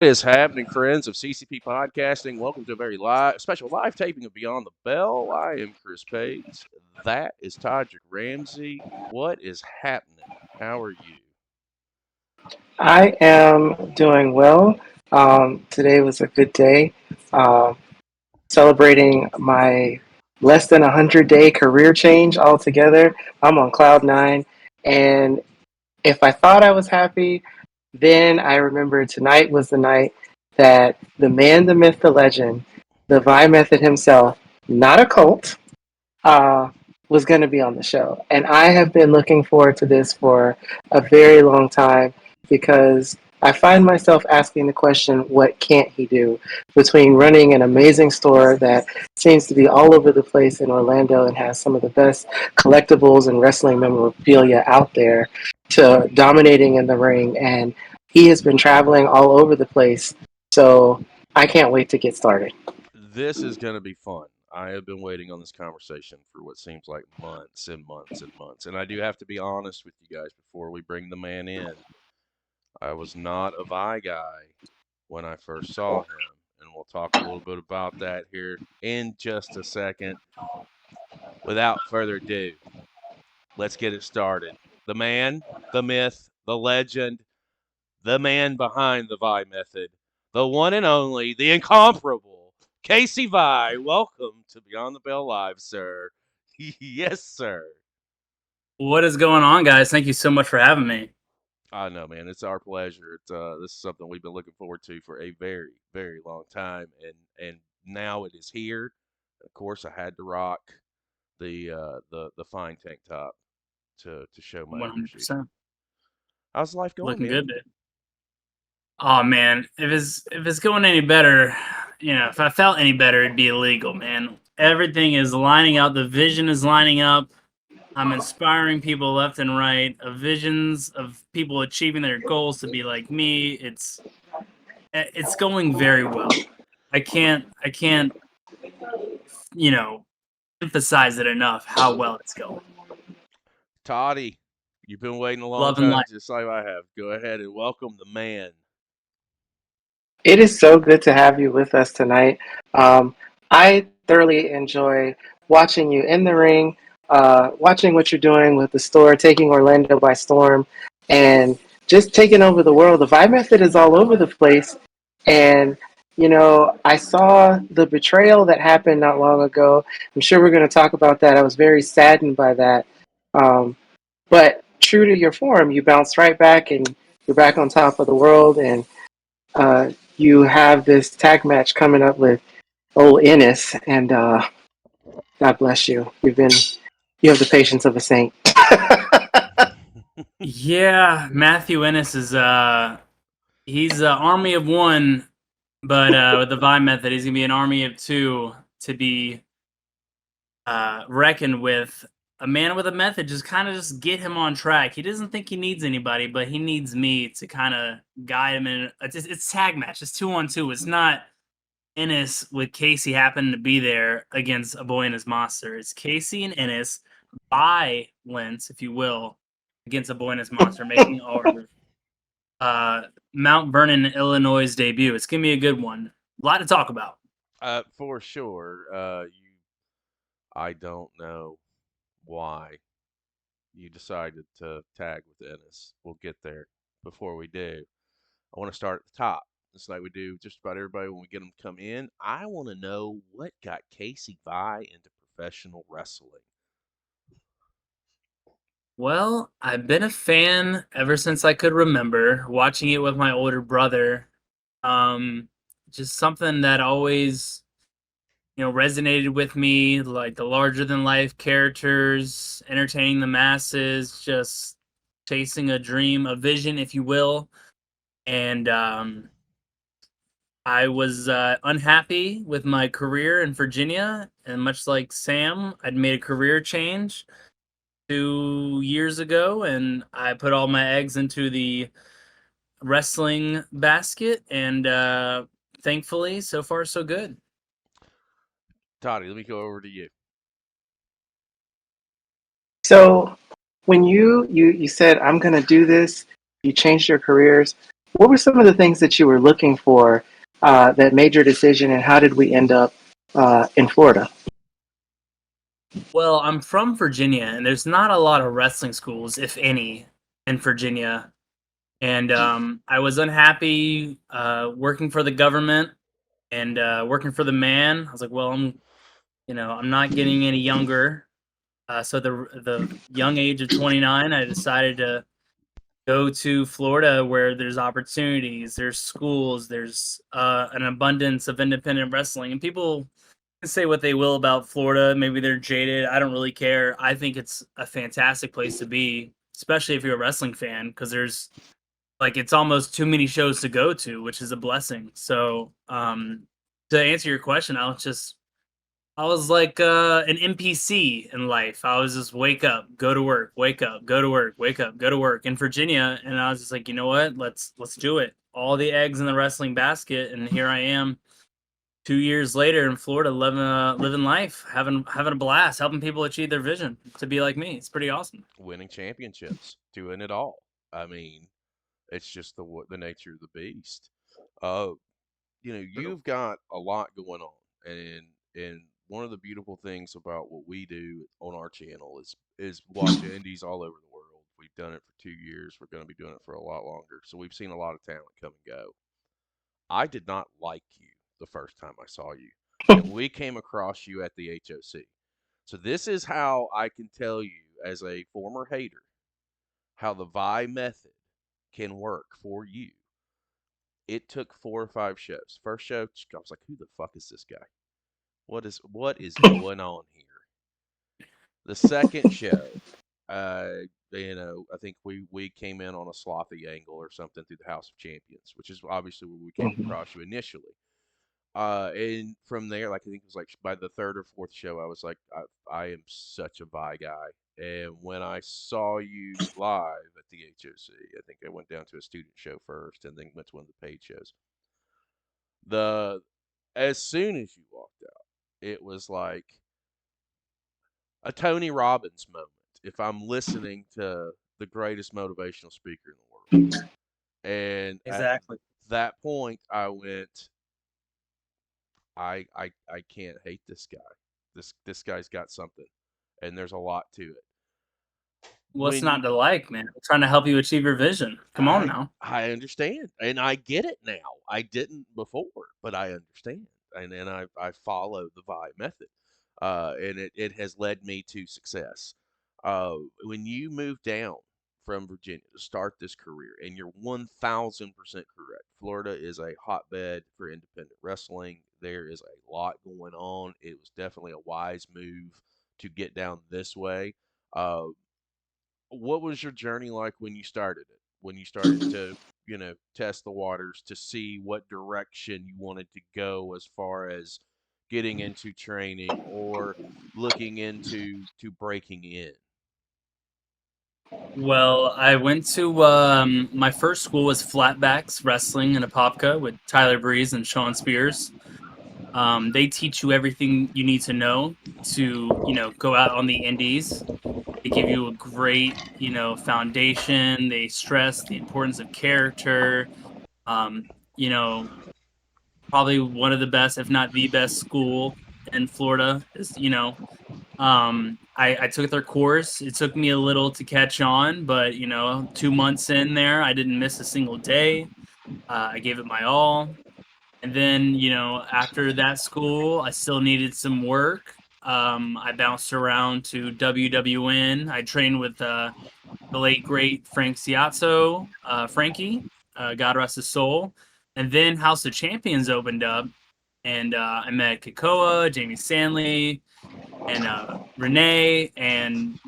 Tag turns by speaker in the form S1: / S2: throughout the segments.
S1: What is happening, friends of CCP Podcasting? Welcome to a very special live taping of Beyond the Bell. I am Chris Page. That is Todrick Ramsey. What is happening? How are you?
S2: I am doing well. Today was a good day. Um, Celebrating my less than 100-day career change altogether. I'm on cloud nine. And if I thought I was happy, then I remember tonight was the night that the man, the myth, the legend, the Vai Method himself, not a cult, uh, was going to be on the show. And I have been looking forward to this for a very long time because I find myself asking the question, what can't he do? Between running an amazing store that seems to be all over the place in Orlando and has some of the best collectibles and wrestling memorabilia out there, to dominating in the ring. And he has been traveling all over the place. So I can't wait to get started.
S1: This is going to be fun. I have been waiting on this conversation for what seems like months and months and months. And I do have to be honest with you guys before we bring the man in. I was not a Vi guy when I first saw him. And we'll talk a little bit about that here in just a second. Without further ado, let's get it started. The man, the myth, the legend, the man behind the Vi Method, the one and only, the incomparable, Casey Vai. Welcome to Beyond the Bell Live, sir. Yes, sir.
S3: What is going on, guys? Thank you so much for having me.
S1: I know, man. It's our pleasure. This is something we've been looking forward to for a very, very long time, and now it is here. Of course, I had to rock the fine tank top to show my appreciation.
S3: 100%.
S1: How's life going,
S3: Looking
S1: man?
S3: good, dude. Oh man, if it's going any better, if I felt any better, it'd be illegal, man. Everything is lining up. The vision is lining up. I'm inspiring people left and right. Visions of people achieving their goals to be like me. It's going very well. I can't emphasize it enough how well it's going.
S1: Toddy, you've been waiting a long
S3: Love and
S1: time,
S3: life.
S1: just like I have. Go ahead and welcome the man.
S2: It is so good to have you with us tonight. I thoroughly enjoy watching you in the ring, watching what you're doing with the store, taking Orlando by storm, and just taking over the world. The Vibe Method is all over the place. And, I saw the betrayal that happened not long ago. I'm sure we're going to talk about that. I was very saddened by that. Um, but true to your form, you bounced right back and you're back on top of the world. And you have this tag match coming up with old Ennis, and God bless you. You have the patience of a saint.
S3: Yeah, Matthew Ennis is he's an army of one, but with the Vai Method, he's gonna be an army of two to be reckoned with. A man with a method, just kind of just get him on track. He doesn't think he needs anybody, but he needs me to kind of guide him in. It's tag match. It's 2-on-2. It's not Ennis with Casey happening to be there against a boy and his monster. It's Casey and Ennis violence, if you will, against a boy and his monster, making our Mount Vernon, Illinois debut. It's gonna be a good one. A lot to talk about.
S1: For sure. I don't know why you decided to tag with Ennis. We'll get there. Before we do, I want to start at the top. Just like we do just about everybody when we get them to come in. I want to know what got Casey Vi into professional wrestling.
S3: Well, I've been a fan ever since I could remember, watching it with my older brother. Um, just something that always, resonated with me, like the larger than life characters, entertaining the masses, just chasing a dream, a vision, if you will. And I was unhappy with my career in Virginia, and much like Sam, I'd made a career change 2 years ago, and I put all my eggs into the wrestling basket, and thankfully, so far, so good.
S1: Toddy, let me go over to you.
S2: So when you said I'm gonna do this, you changed your careers. what were some of the things that you were looking for that made your decision, and how did we end up in Florida?
S3: Well, I'm from Virginia, and there's not a lot of wrestling schools, if any, in Virginia. And I was unhappy working for the government and working for the man. I was like, well, I'm not getting any younger. So the young age of 29, I decided to go to Florida where there's opportunities, there's schools, there's an abundance of independent wrestling, and people can say what they will about Florida. Maybe they're jaded. I don't really care. I think it's a fantastic place to be, especially if you're a wrestling fan, because there's it's almost too many shows to go to, which is a blessing. So, to answer your question, I was like an NPC in life. I was just wake up, go to work, wake up, go to work, wake up, go to work in Virginia, and I was just like, you know what? Let's do it. All the eggs in the wrestling basket, and here I am, 2 years later in Florida, living life, having a blast, helping people achieve their vision to be like me. It's pretty awesome.
S1: Winning championships, doing it all. I mean, it's just the nature of the beast. Uh, you've got a lot going on, and one of the beautiful things about what we do on our channel is watch indies all over the world. We've done it for 2 years. We're going to be doing it for a lot longer. So we've seen a lot of talent come and go. I did not like you the first time I saw you, and we came across you at the HOC. So this is how I can tell you, as a former hater, how the Vai method can work for you. It took 4 or 5 shows. First show, I was like, "Who the fuck is this guy? What is going on here?" The second show, I think we came in on a slothy angle or something through the House of Champions, which is obviously where we came
S2: Mhm.
S1: across you initially. And from there, like I think it was like by the third or fourth show, I was like, I am such a Vi guy. And when I saw you live at the HOC, I think I went down to a student show first, and then went to one of the paid shows. The As soon as you walked out, it was like a Tony Robbins moment. If I'm listening to the greatest motivational speaker in the world, and at
S3: Exactly.
S1: that point, I went, I can't hate this guy. This guy's got something, and there's a lot to it.
S3: What's
S1: When
S3: not to like, man? We're trying to help you achieve your vision. Come on now.
S1: I understand, and I get it now. I didn't before, but I understand, and then I follow the Vai method, and it has led me to success. When you move down from Virginia to start this career, and you're 1,000% correct, Florida is a hotbed for independent wrestling. There is a lot going on. It was definitely a wise move to get down this way. Uh, what was your journey like when you started it? When you started to, test the waters to see what direction you wanted to go as far as getting into training or looking into breaking in.
S3: Well, I went to my first school was Flatbacks Wrestling in Apopka with Tyler Breeze and Sean Spears. They teach you everything you need to know to, go out on the indies. They give you a great, foundation. They stress the importance of character. Um, you know, Probably one of the best, if not the best school in Florida is, I took their course. It took me a little to catch on, but 2 months in there, I didn't miss a single day. I gave it my all. And then, after that school, I still needed some work. I bounced around to WWN. I trained with the late great Frank Ciazzo, Frankie, God rest his soul. And then House of Champions opened up, and I met Kikoa, Jamie Stanley, and Renee, and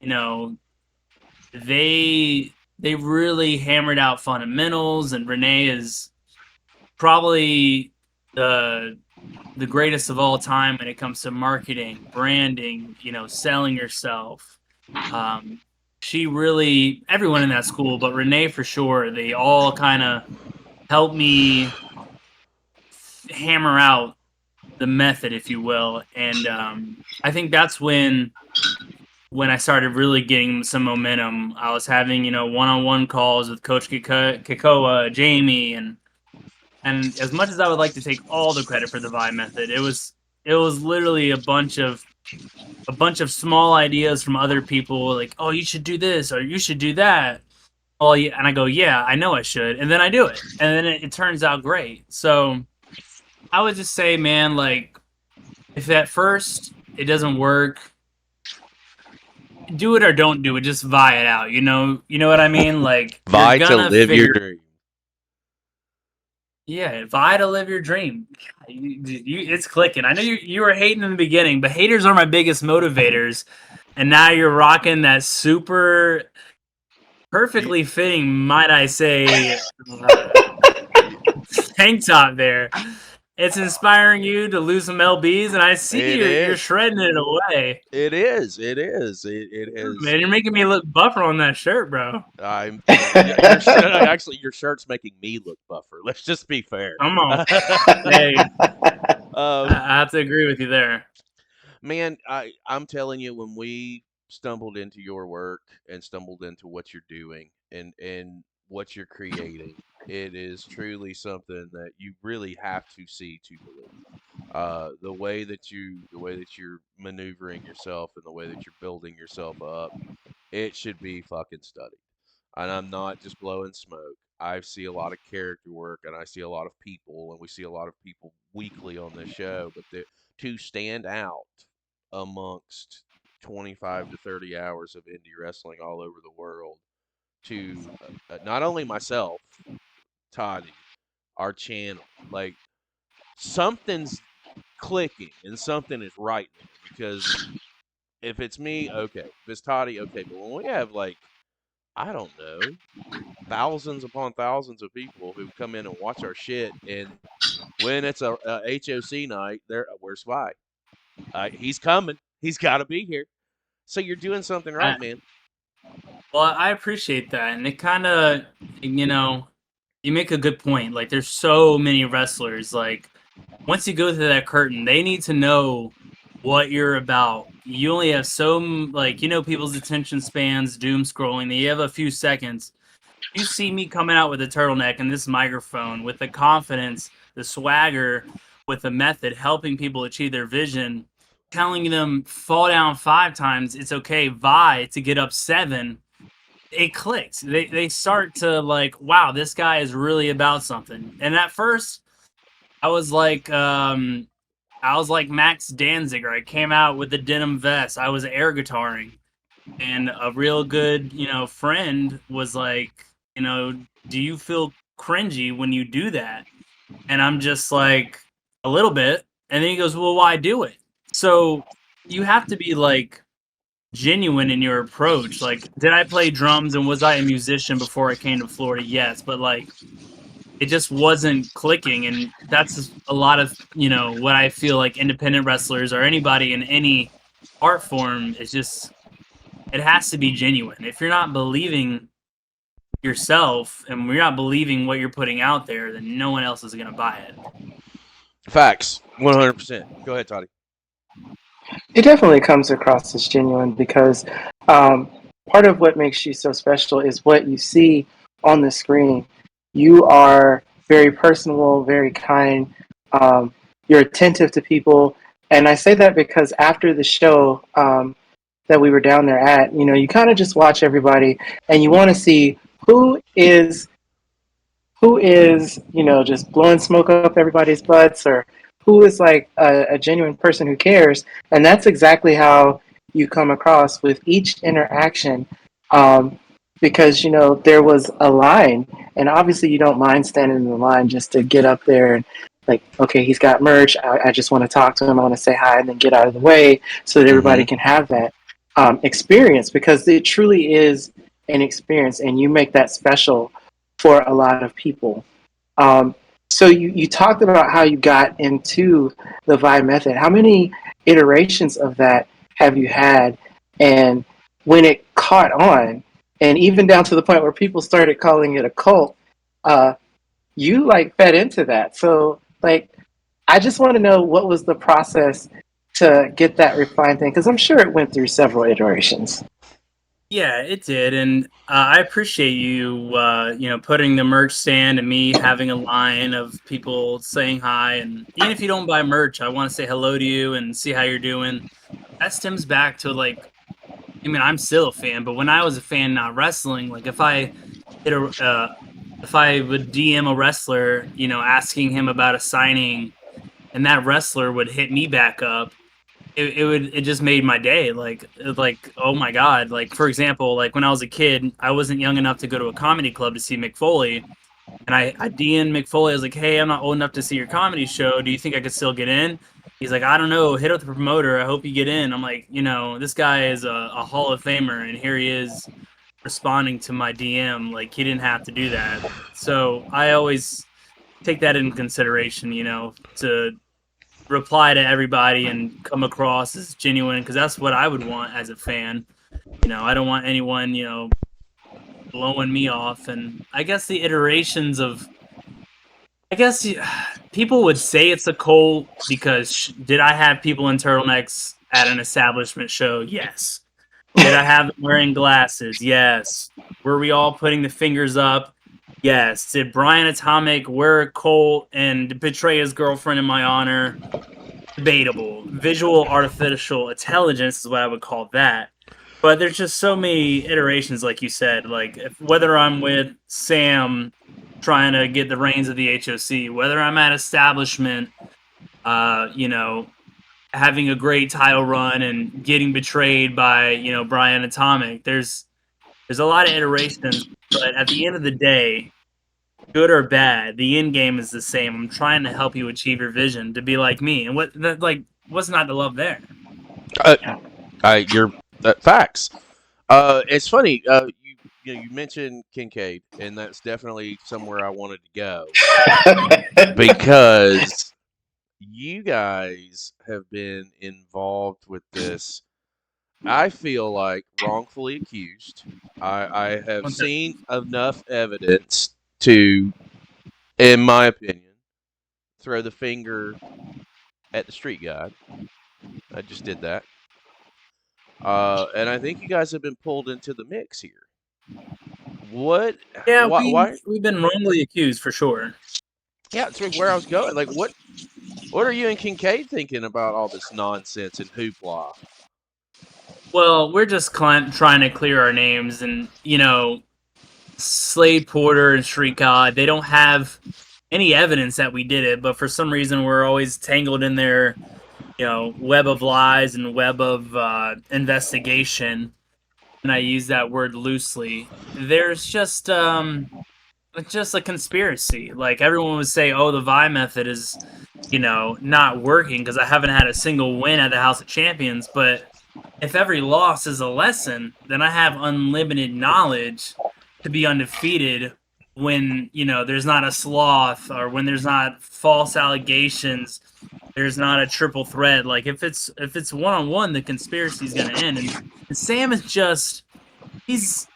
S3: you know they really hammered out fundamentals. And Renee is probably the greatest of all time when it comes to marketing, branding, selling yourself. Um, she really, everyone in that school, but Renee for sure, they all kind of helped me hammer out the method, if you will. And I think that's when when I started really getting some momentum. I was having, one-on-one calls with Coach Kikoa, Jamie, and as much as I would like to take all the credit for the Vai Method, it was literally a bunch of small ideas from other people, like, oh, you should do this or you should do that. Oh, yeah, and I go, yeah, I know I should, and then I do it, and then it turns out great. So I would just say, man, like, if at first it doesn't work, do it or don't do it. Just vie it out. You know what I mean? Like, you're
S1: Vie to
S3: gonna
S1: live your
S3: figure.
S1: dream.
S3: Yeah, vie to live your dream. It's clicking. I know you were hating in the beginning, but haters are my biggest motivators. And now you're rocking that super perfectly fitting, might I say, tank top there. It's inspiring you to lose some lbs, and I see
S1: It
S3: you're
S1: is.
S3: shredding it away.
S1: It is. It is. It is.
S3: Man, you're making me look buffer on that shirt, bro.
S1: Actually, your shirt's making me look buffer. Let's just be fair.
S3: Come on. Hey,
S1: Um,
S3: I have to agree with you there.
S1: Man, I'm telling you, when we stumbled into your work and stumbled into what you're doing and what you're creating, it is truly something that you really have to see to believe. The way that you're maneuvering yourself and the way that you're building yourself up, it should be fucking studied. And I'm not just blowing smoke. I see a lot of character work and I see a lot of people, and we see a lot of people weekly on this show, but to stand out amongst 25 to 30 hours of indie wrestling all over the world, to not only myself, Toddy, our channel, like, something's clicking and something is right there. Because if it's me, okay. If it's Toddy, okay. But when we have, like, I don't know, thousands upon thousands of people who come in and watch our shit, and when it's a HOC night, where's Vai? He's coming. He's got to be here. So you're doing something
S3: I,
S1: right, man.
S3: well, I appreciate that, and it kind of, you make a good point. Like, there's so many wrestlers. Like, once you go through that curtain, they need to know what you're about. You only have people's attention spans, doom scrolling. You have a few seconds. You see me coming out with a turtleneck and this microphone with the confidence, the swagger, with the method, helping people achieve their vision, telling them fall down 5 times, it's okay, vie to get up 7. It clicks. They start to, like, wow, this guy is really about something. And at first, I was like Max Danziger. I came out with the denim vest. I was air guitaring. And a real good, friend was like, do you feel cringy when you do that? And I'm just like, a little bit. And then he goes, well, why do it? So you have to be, like, genuine in your approach. Like, did I play drums and was I a musician before I came to Florida? Yes. But, like, it just wasn't clicking. And that's a lot of, what I feel like independent wrestlers or anybody in any art form is just, it has to be genuine. If you're not believing yourself and you're not believing what you're putting out there, then no one else is going to buy it.
S1: Facts. 100%. Go ahead, Toddy.
S2: It definitely comes across as genuine because part of what makes you so special is what you see on the screen. You are very personable, very kind. You're attentive to people. And I say that because after the show that we were down there at, you kind of just watch everybody and you want to see who is, just blowing smoke up everybody's butts, or who is like a genuine person who cares. And that's exactly how you come across with each interaction. Because, there was a line, and obviously you don't mind standing in the line just to get up there and, like, okay, he's got merch. I just want to talk to him. I want to say hi and then get out of the way so that everybody can have that experience, because it truly is an experience and you make that special for a lot of people. So you talked about how you got into the Vai Method. How many iterations of that have you had? And when it caught on, and even down to the point where people started calling it a cult, you, like, fed into that. So, like, I just want to know, what was the process to get that refined thing? Because I'm sure it went through several iterations.
S3: Yeah, it did, and I appreciate you, putting the merch stand and me having a line of people saying hi. And even if you don't buy merch, I want to say hello to you and see how you're doing. That stems back to I mean, I'm still a fan, but when I was a fan, not wrestling, like if I would DM a wrestler, asking him about a signing, and that wrestler would hit me back up, it just made my day. Oh my god. Like, for example, like when I was a kid, I wasn't young enough to go to a comedy club to see McFoley, and I DM'd McFoley. I was like, hey, I'm not old enough to see your comedy show. Do you think I could still get in? He's like, I don't know. Hit up the promoter. I hope you get in. I'm like, this guy is a Hall of Famer, and here he is responding to my DM. Like, he didn't have to do that. So I always take that into consideration, to reply to everybody and come across as genuine, because that's what I would want as a fan. I don't want anyone, blowing me off. And I guess the iterations of, I guess people would say it's a cult because did I have people in turtlenecks at an establishment show? Yes. Did I have them wearing glasses? Yes. Were we all putting the fingers up? Yes. Did Brian Atomic wear a colt and betray his girlfriend in my honor? Debatable. Visual artificial intelligence is what I would call that. But there's just so many iterations, like you said. Like, whether I'm with Sam trying to get the reins of the HOC, whether I'm at establishment, having a great title run and getting betrayed by, Brian Atomic. There's a lot of iterations, but at the end of the day, good or bad, the end game is the same. I'm trying to help you achieve your vision to be like me. And what's not to love there?
S1: You're facts. It's funny. You mentioned Kinkaid, and that's definitely somewhere I wanted to go because you guys have been involved with this. I feel like wrongfully accused. I have seen enough evidence to, in my opinion, throw the finger at the street god. I just did that. And I think you guys have been pulled into the mix here. What?
S3: Yeah,
S1: why?
S3: We've been wrongly accused for sure.
S1: Yeah, that's where I was going. Like, what are you and Kinkaid thinking about all this nonsense and hoopla?
S3: Well, we're just trying to clear our names, and Slade Porter and Street God, they don't have any evidence that we did it, but for some reason we're always tangled in their web of lies and web of investigation. And I use that word loosely. There's just a conspiracy. Like, everyone would say, oh, the Vai Method is not working because I haven't had a single win at the House of Champions. But if every loss is a lesson, then I have unlimited knowledge to be undefeated when there's not a sloth, or when there's not false allegations, there's not a triple threat. Like, if it's one-on-one, the conspiracy is going to end. And Sam is just, he's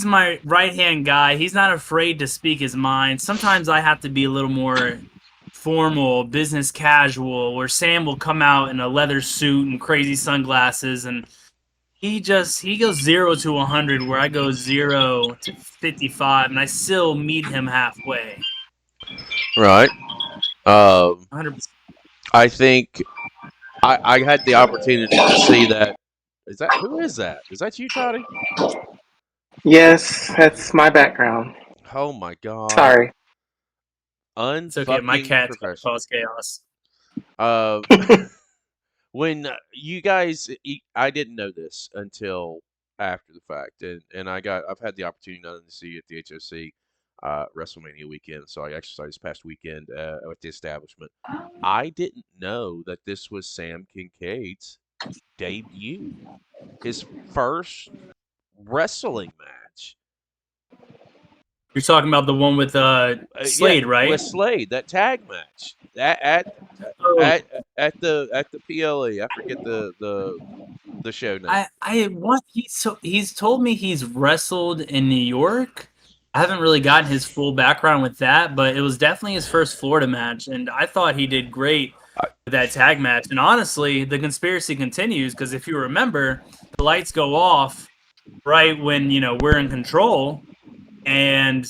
S3: my right-hand guy. He's not afraid to speak his mind. Sometimes I have to be a little more formal, business casual, where Sam will come out in a leather suit and crazy sunglasses, and he goes 0 to 100, where I go 0 to 55, and I still meet him halfway.
S1: Right.
S3: 100%.
S1: I think I had the opportunity to see that. Who is that? Is that you, Toddy?
S2: Yes, that's my background.
S1: Oh my god.
S2: Sorry.
S3: It's okay. My cat's gonna cause chaos.
S1: When you guys, I didn't know this until after the fact, and I've had the opportunity to see you at the HOC WrestleMania weekend, so I exercised this past weekend at the establishment. I didn't know that this was Sam Kinkaid's debut, his first wrestling match.
S3: You're talking about the one with Slade, right?
S1: With Slade, that tag match at the PLE. I forget the show name.
S3: He's told me he's wrestled in New York. I haven't really gotten his full background with that, but it was definitely his first Florida match, and I thought he did great. that tag match. And honestly, the conspiracy continues because if you remember, the lights go off right when we're in control, and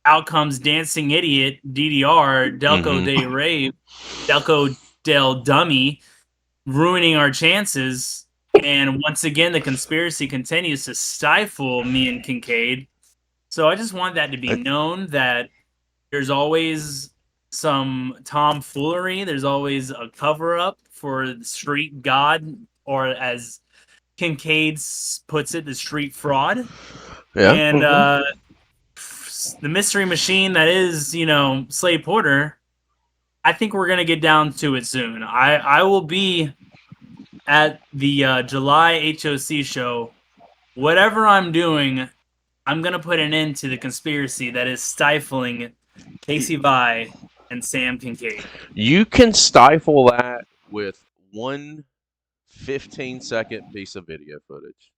S3: out comes Dancing Idiot, DDR, Delco Day Rave, Delco Del Dummy, ruining our chances. And once again, the conspiracy continues to stifle me and Kinkaid. So I just want that to be known that there's always some tomfoolery. There's always a cover up for the street god, or as Kinkaid puts it, the street fraud.
S1: Yeah.
S3: And the mystery machine that is, Slade Porter, I think we're going to get down to it soon. I will be at the July HOC show. Whatever I'm doing, I'm going to put an end to the conspiracy that is stifling Casey Vai and Sam Kinkaid.
S1: You can stifle that with one 15-second piece of video footage.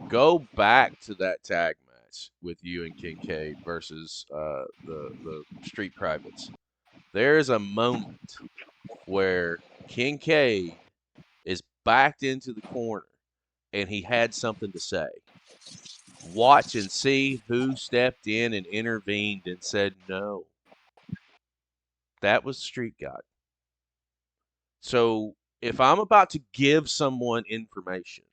S1: Go back to that tag match with you and Kinkaid versus the Street Privates. There's a moment where Kinkaid is backed into the corner and he had something to say. Watch and see who stepped in and intervened and said no. That was Street God. So if I'm about to give someone information,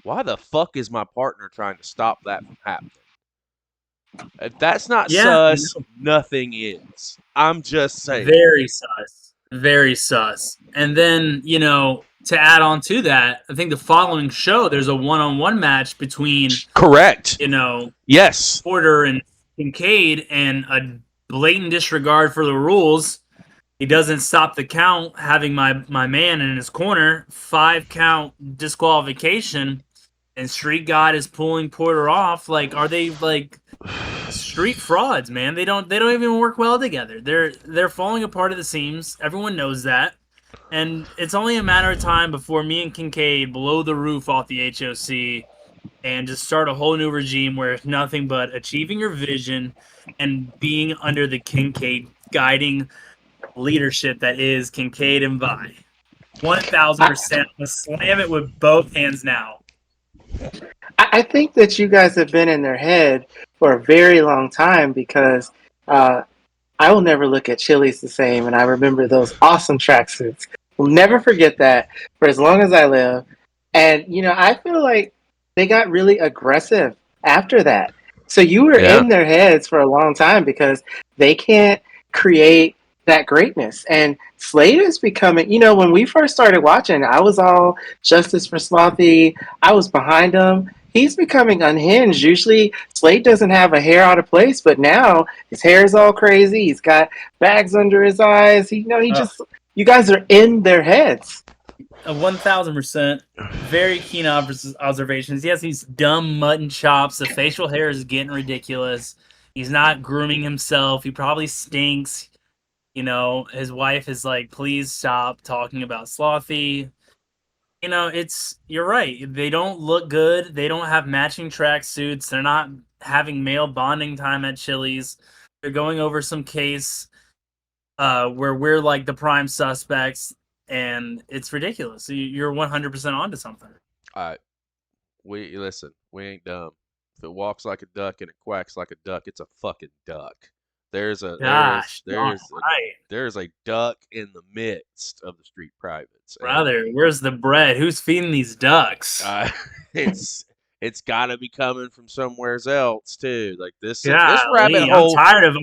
S1: why the fuck is my partner trying to stop that from happening? If that's not sus, nothing is. I'm just saying.
S3: Very sus. Very sus. And then, to add on to that, I think the following show, there's a one-on-one match between...
S1: Correct. Yes.
S3: Porter and Kinkaid, and a blatant disregard for the rules. He doesn't stop the count, having my man in his corner. 5-count disqualification, and Street God is pulling Porter off. Like, are they street frauds, man? They don't even work well together. They're falling apart at the seams. Everyone knows that. And it's only a matter of time before me and Kinkaid blow the roof off the HOC and just start a whole new regime where it's nothing but achieving your vision and being under the Kinkaid guiding leadership that is Kinkaid and Vi. 1,000%. Slam it with both hands now.
S2: I think that you guys have been in their head for a very long time, because I will never look at Chili's the same, and I remember those awesome tracksuits. Will never forget that for as long as I live. And, I feel like they got really aggressive after that. So you were in their heads for a long time because they can't create that greatness. And Slade is becoming, when we first started watching, I was all justice for Slothy. I was behind him. He's becoming unhinged. Usually Slade doesn't have a hair out of place, but now his hair is all crazy. He's got bags under his eyes. You guys are in their heads.
S3: 1,000%. Very keen observations. He has these dumb mutton chops. The facial hair is getting ridiculous. He's not grooming himself. He probably stinks. His wife is like, please stop talking about Slothy. You're right. They don't look good. They don't have matching tracksuits. They're not having male bonding time at Chili's. They're going over some case where we're like the prime suspects, and it's ridiculous. You're 100% onto something.
S1: We ain't dumb. If it walks like a duck and it quacks like a duck, it's a fucking duck. There's a duck in the midst of the Street Privates.
S3: Brother, where's the bread? Who's feeding these ducks?
S1: It's got to be coming from somewhere else too. Like this
S3: rabbit hole. I'm tired of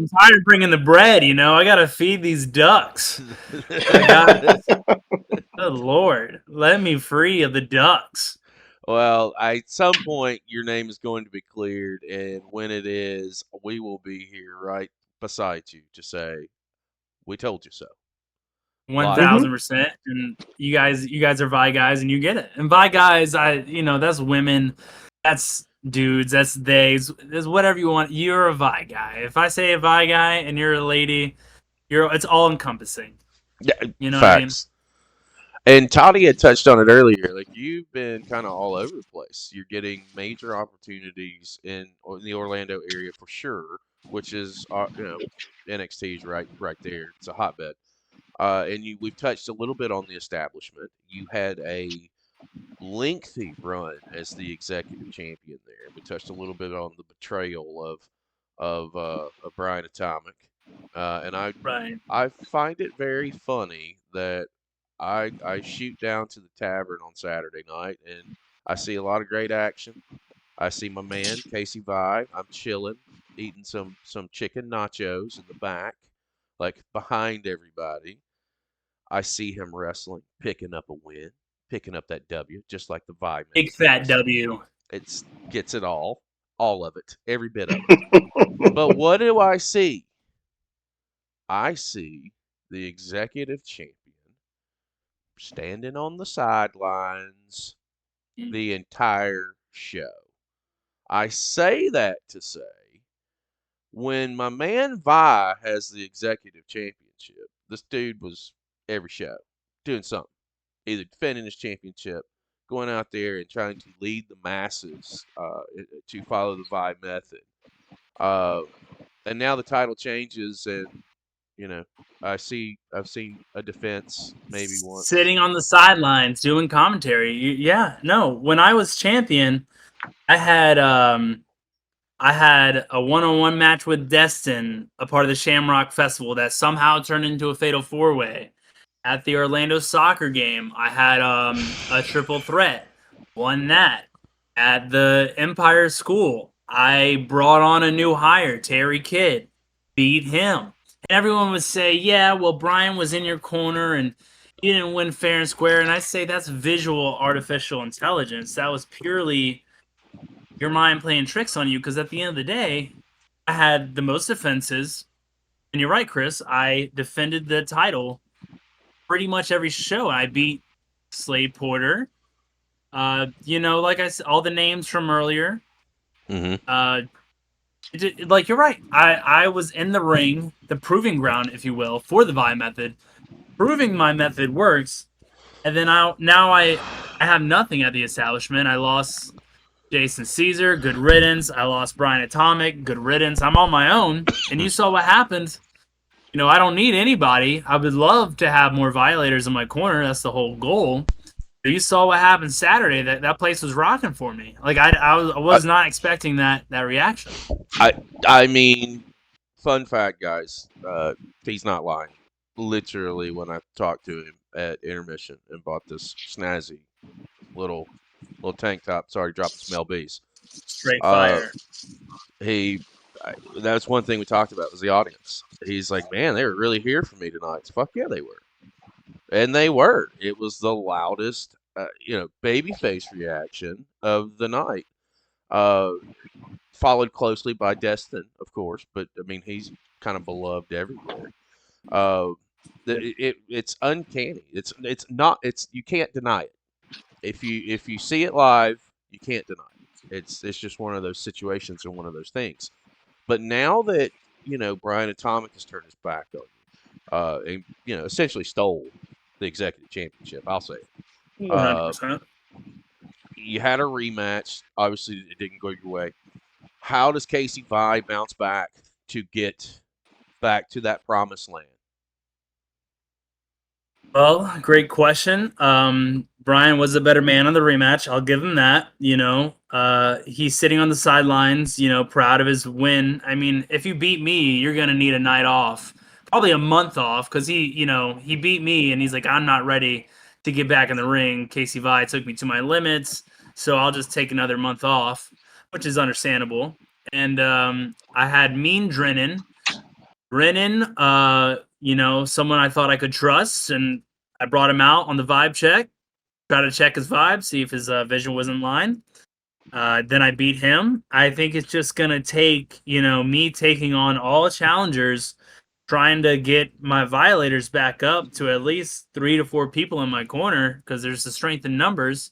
S3: bringing the bread. I gotta feed these ducks. Good Lord, let me free of the ducks.
S1: Well, at some point your name is going to be cleared, and when it is, we will be here right beside you to say, "We told you so."
S3: 1,000%. And you guys are Vi guys, and you get it. And Vi guys, that's women, that's dudes, that's theys, that's whatever you want. You're a Vi guy. If I say a Vi guy and you're a lady, it's all encompassing.
S1: Yeah,
S3: facts.
S1: What I mean? And Toddy had touched on it earlier. Like, you've been kind of all over the place. You're getting major opportunities in the Orlando area for sure, which is NXT's right there. It's a hotbed. And we've touched a little bit on the establishment. You had a lengthy run as the executive champion there. We touched a little bit on the betrayal of Brian Atomic, and
S3: Right.
S1: I find it very funny that I shoot down to the tavern on Saturday night and I see a lot of great action. I see my man Casey Vai. I'm chilling, eating some chicken nachos in the back, like behind everybody. I see him wrestling, picking up a win, picking up that W, just like the Vai
S3: Big
S1: Method
S3: fat
S1: does.
S3: W.
S1: It gets it all of it, every bit of it. But what do I see? I see the executive champion standing on the sidelines the entire show. I say that to say, when my man Vi has the executive championship, this dude was every show doing something, either defending his championship, going out there and trying to lead the masses to follow the Vai method. And now the title changes, and you know, I've seen a defense maybe once.
S3: Sitting on the sidelines doing commentary. Yeah, no. When I was champion, I had a one-on-one match with Destin, a part of the Shamrock Festival that somehow turned into a fatal four-way. At the Orlando soccer game, I had a triple threat, won that. At the Empire School, I brought on a new hire, Terry Kidd, beat him. And everyone would say, yeah, well, Brian was in your corner and you didn't win fair and square. And I say that's visual artificial intelligence. That was purely your mind playing tricks on you, because at the end of the day, I had the most defenses. And you're right, Chris. I defended the title pretty much every show. I beat Slade Porter. Like I said, all the names from earlier.
S1: Mm-hmm.
S3: Like you're right. I was in the ring, the proving ground, if you will, for the Vai method, proving my method works. And then I have nothing at the establishment. I lost Jason Caesar, good riddance. I lost Brian Atomic, good riddance. I'm on my own, and you saw what happened. I don't need anybody. I would love to have more violators in my corner. That's the whole goal. But you saw what happened Saturday. That place was rocking for me. Like I was not expecting that reaction.
S1: I mean, fun fact, guys. He's not lying. Literally, when I talked to him at intermission and bought this snazzy little tank top. Sorry, dropping some lbs.
S3: Straight fire.
S1: That's one thing we talked about was the audience. He's like, man, they were really here for me tonight. Fuck yeah, they were, and they were. It was the loudest, babyface reaction of the night. Followed closely by Destin, of course, but I mean he's kind of beloved everywhere. It's uncanny. It's not. You can't deny it. If you see it live, you can't deny it. It's just one of those situations and one of those things. But now that Brian Atomic has turned his back on you, and essentially stole the executive championship, I'll say it.
S3: 100%.
S1: You had a rematch. Obviously, it didn't go your way. How does Casey Vai bounce back to get back to that promised land?
S3: Well, great question. Brian was a better man on the rematch. I'll give him that. He's sitting on the sidelines, proud of his win. I mean, if you beat me, you're going to need a night off, probably a month off, because he beat me and he's like, I'm not ready to get back in the ring. Casey Vai took me to my limits, so I'll just take another month off, which is understandable. And I had Mean Drennan, someone I thought I could trust, and I brought him out on the vibe check, try to check his vibe, see if his vision was in line. Then I beat him. I think it's just going to take, me taking on all challengers, trying to get my violators back up to at least 3 to 4 people in my corner, because there's the strength in numbers.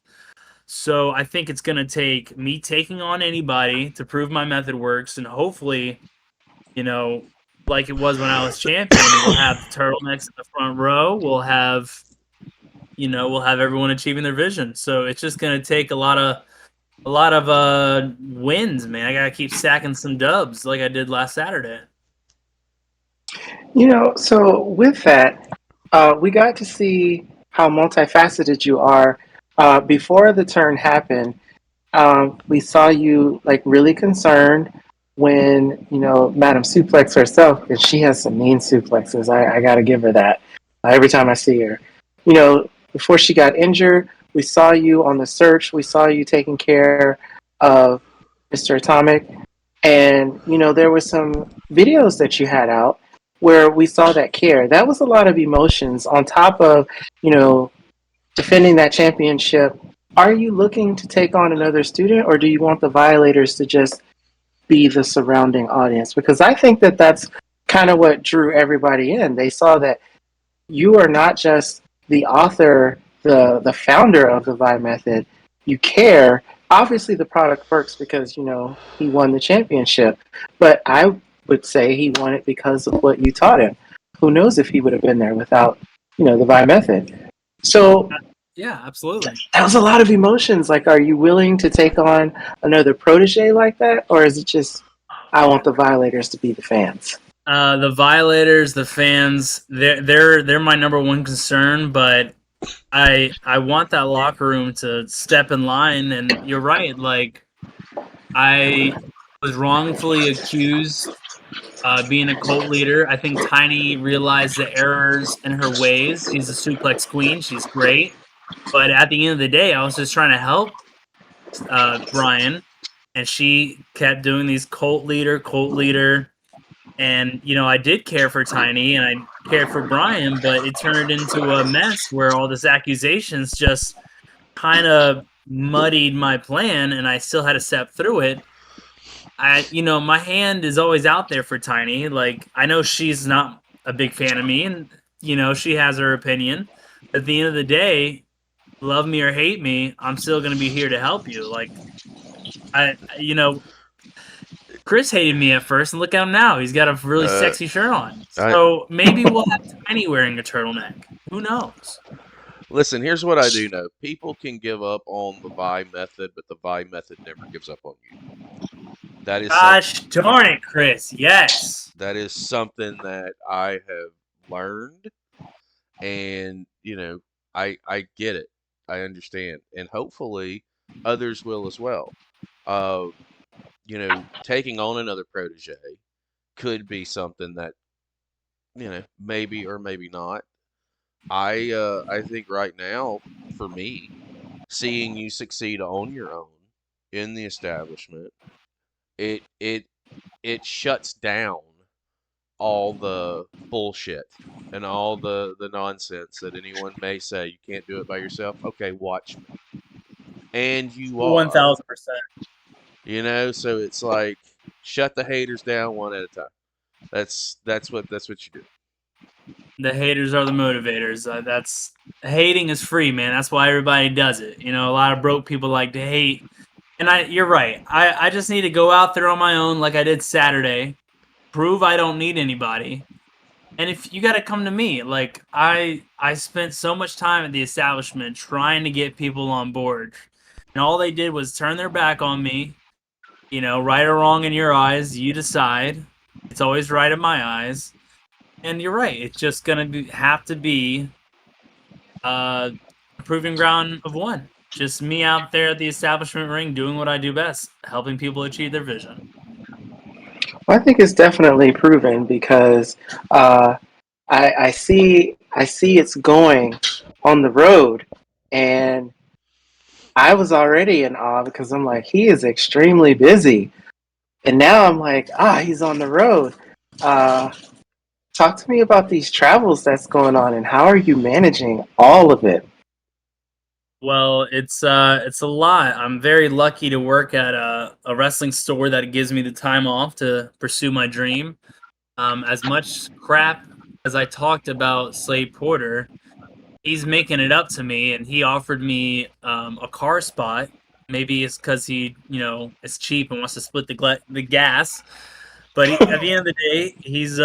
S3: So I think it's going to take me taking on anybody to prove my method works, and hopefully, like it was when I was champion, we'll have the turtlenecks in the front row. We'll have everyone achieving their vision. So it's just going to take a lot of wins, man. I got to keep stacking some dubs like I did last Saturday.
S2: So with that, We got to see how multifaceted you are. Before the turn happened, we saw you like really concerned when Madam Suplex herself, and she has some mean suplexes. I got to give her that every time I see her. Before she got injured, we saw you on the search. We saw you taking care of Mr. Atomic, and there were some videos that you had out where we saw that care. That was a lot of emotions on top of you know defending that championship. Are you looking to take on another student, or do you want the violators to just be the surrounding audience? Because I think that that's kind of what drew everybody in. They saw that you are not just the author, the founder of the Vai Method. You care. Obviously, the product works because he won the championship, but I would say he won it because of what you taught him. Who knows if he would have been there without the Vai Method? So
S3: Yeah, absolutely.
S2: that was a lot of emotions. Like, are you willing to take on another protege like that, or is it just I want the violators to be the fans?
S3: The violators, the fans, they're my number one concern, but I want that locker room to step in line, and you're right. Like, I was wrongfully accused being a cult leader. I think Tiny realized the errors in her ways. She's a suplex queen. She's great. But at the end of the day, I was just trying to help Brian, and she kept doing these cult leader. And, I did care for Tiny and I cared for Brian, but it turned into a mess where all this accusations just kind of muddied my plan, and I still had to step through it. My hand is always out there for Tiny. Like, I know she's not a big fan of me, and she has her opinion. At the end of the day, love me or hate me, I'm still gonna be here to help you. Like, Chris hated me at first, and look at him now. He's got a really sexy shirt on. So maybe we'll have Tiny wearing a turtleneck. Who knows?
S1: Listen, here's what I do know. People can give up on the Vai Method, but the Vai Method never gives up on you. That is
S3: Gosh darn it, Chris. Yes.
S1: that is something that I have learned, and I get it. I understand, and hopefully others will as well. Uh, taking on another protege could be something that maybe or maybe not. I think right now, for me, seeing you succeed on your own in the establishment, it it it shuts down all the bullshit and all the nonsense that anyone may say. You can't do it by yourself. Okay, watch me. And you are.
S3: 1000%.
S1: So it's like shut the haters down one at a time. That's what you do.
S3: The haters are the motivators. That's hating is free, man. That's why everybody does it. A lot of broke people like to hate. And you're right. I just need to go out there on my own like I did Saturday. Prove I don't need anybody. And if you got to come to me, like I spent so much time at the establishment trying to get people on board. And all they did was turn their back on me. Right or wrong in your eyes, you decide. It's always right in my eyes. And you're right. It's just gonna have to be a proving ground of one. Just me out there at the establishment ring doing what I do best, helping people achieve their vision.
S2: Well, I think it's definitely proven because I see it's going on the road, and I was already in awe because I'm like, he is extremely busy, and now I'm like, he's on the road. Uh, Talk to me about these travels that's going on, and how are you managing all of it?
S3: Well, it's a lot. I'm very lucky to work at a wrestling store that gives me the time off to pursue my dream. As much crap as I talked about Slade Porter, he's making it up to me, and he offered me a car spot. Maybe it's because he, is cheap and wants to split the gas. But at the end of the day, he's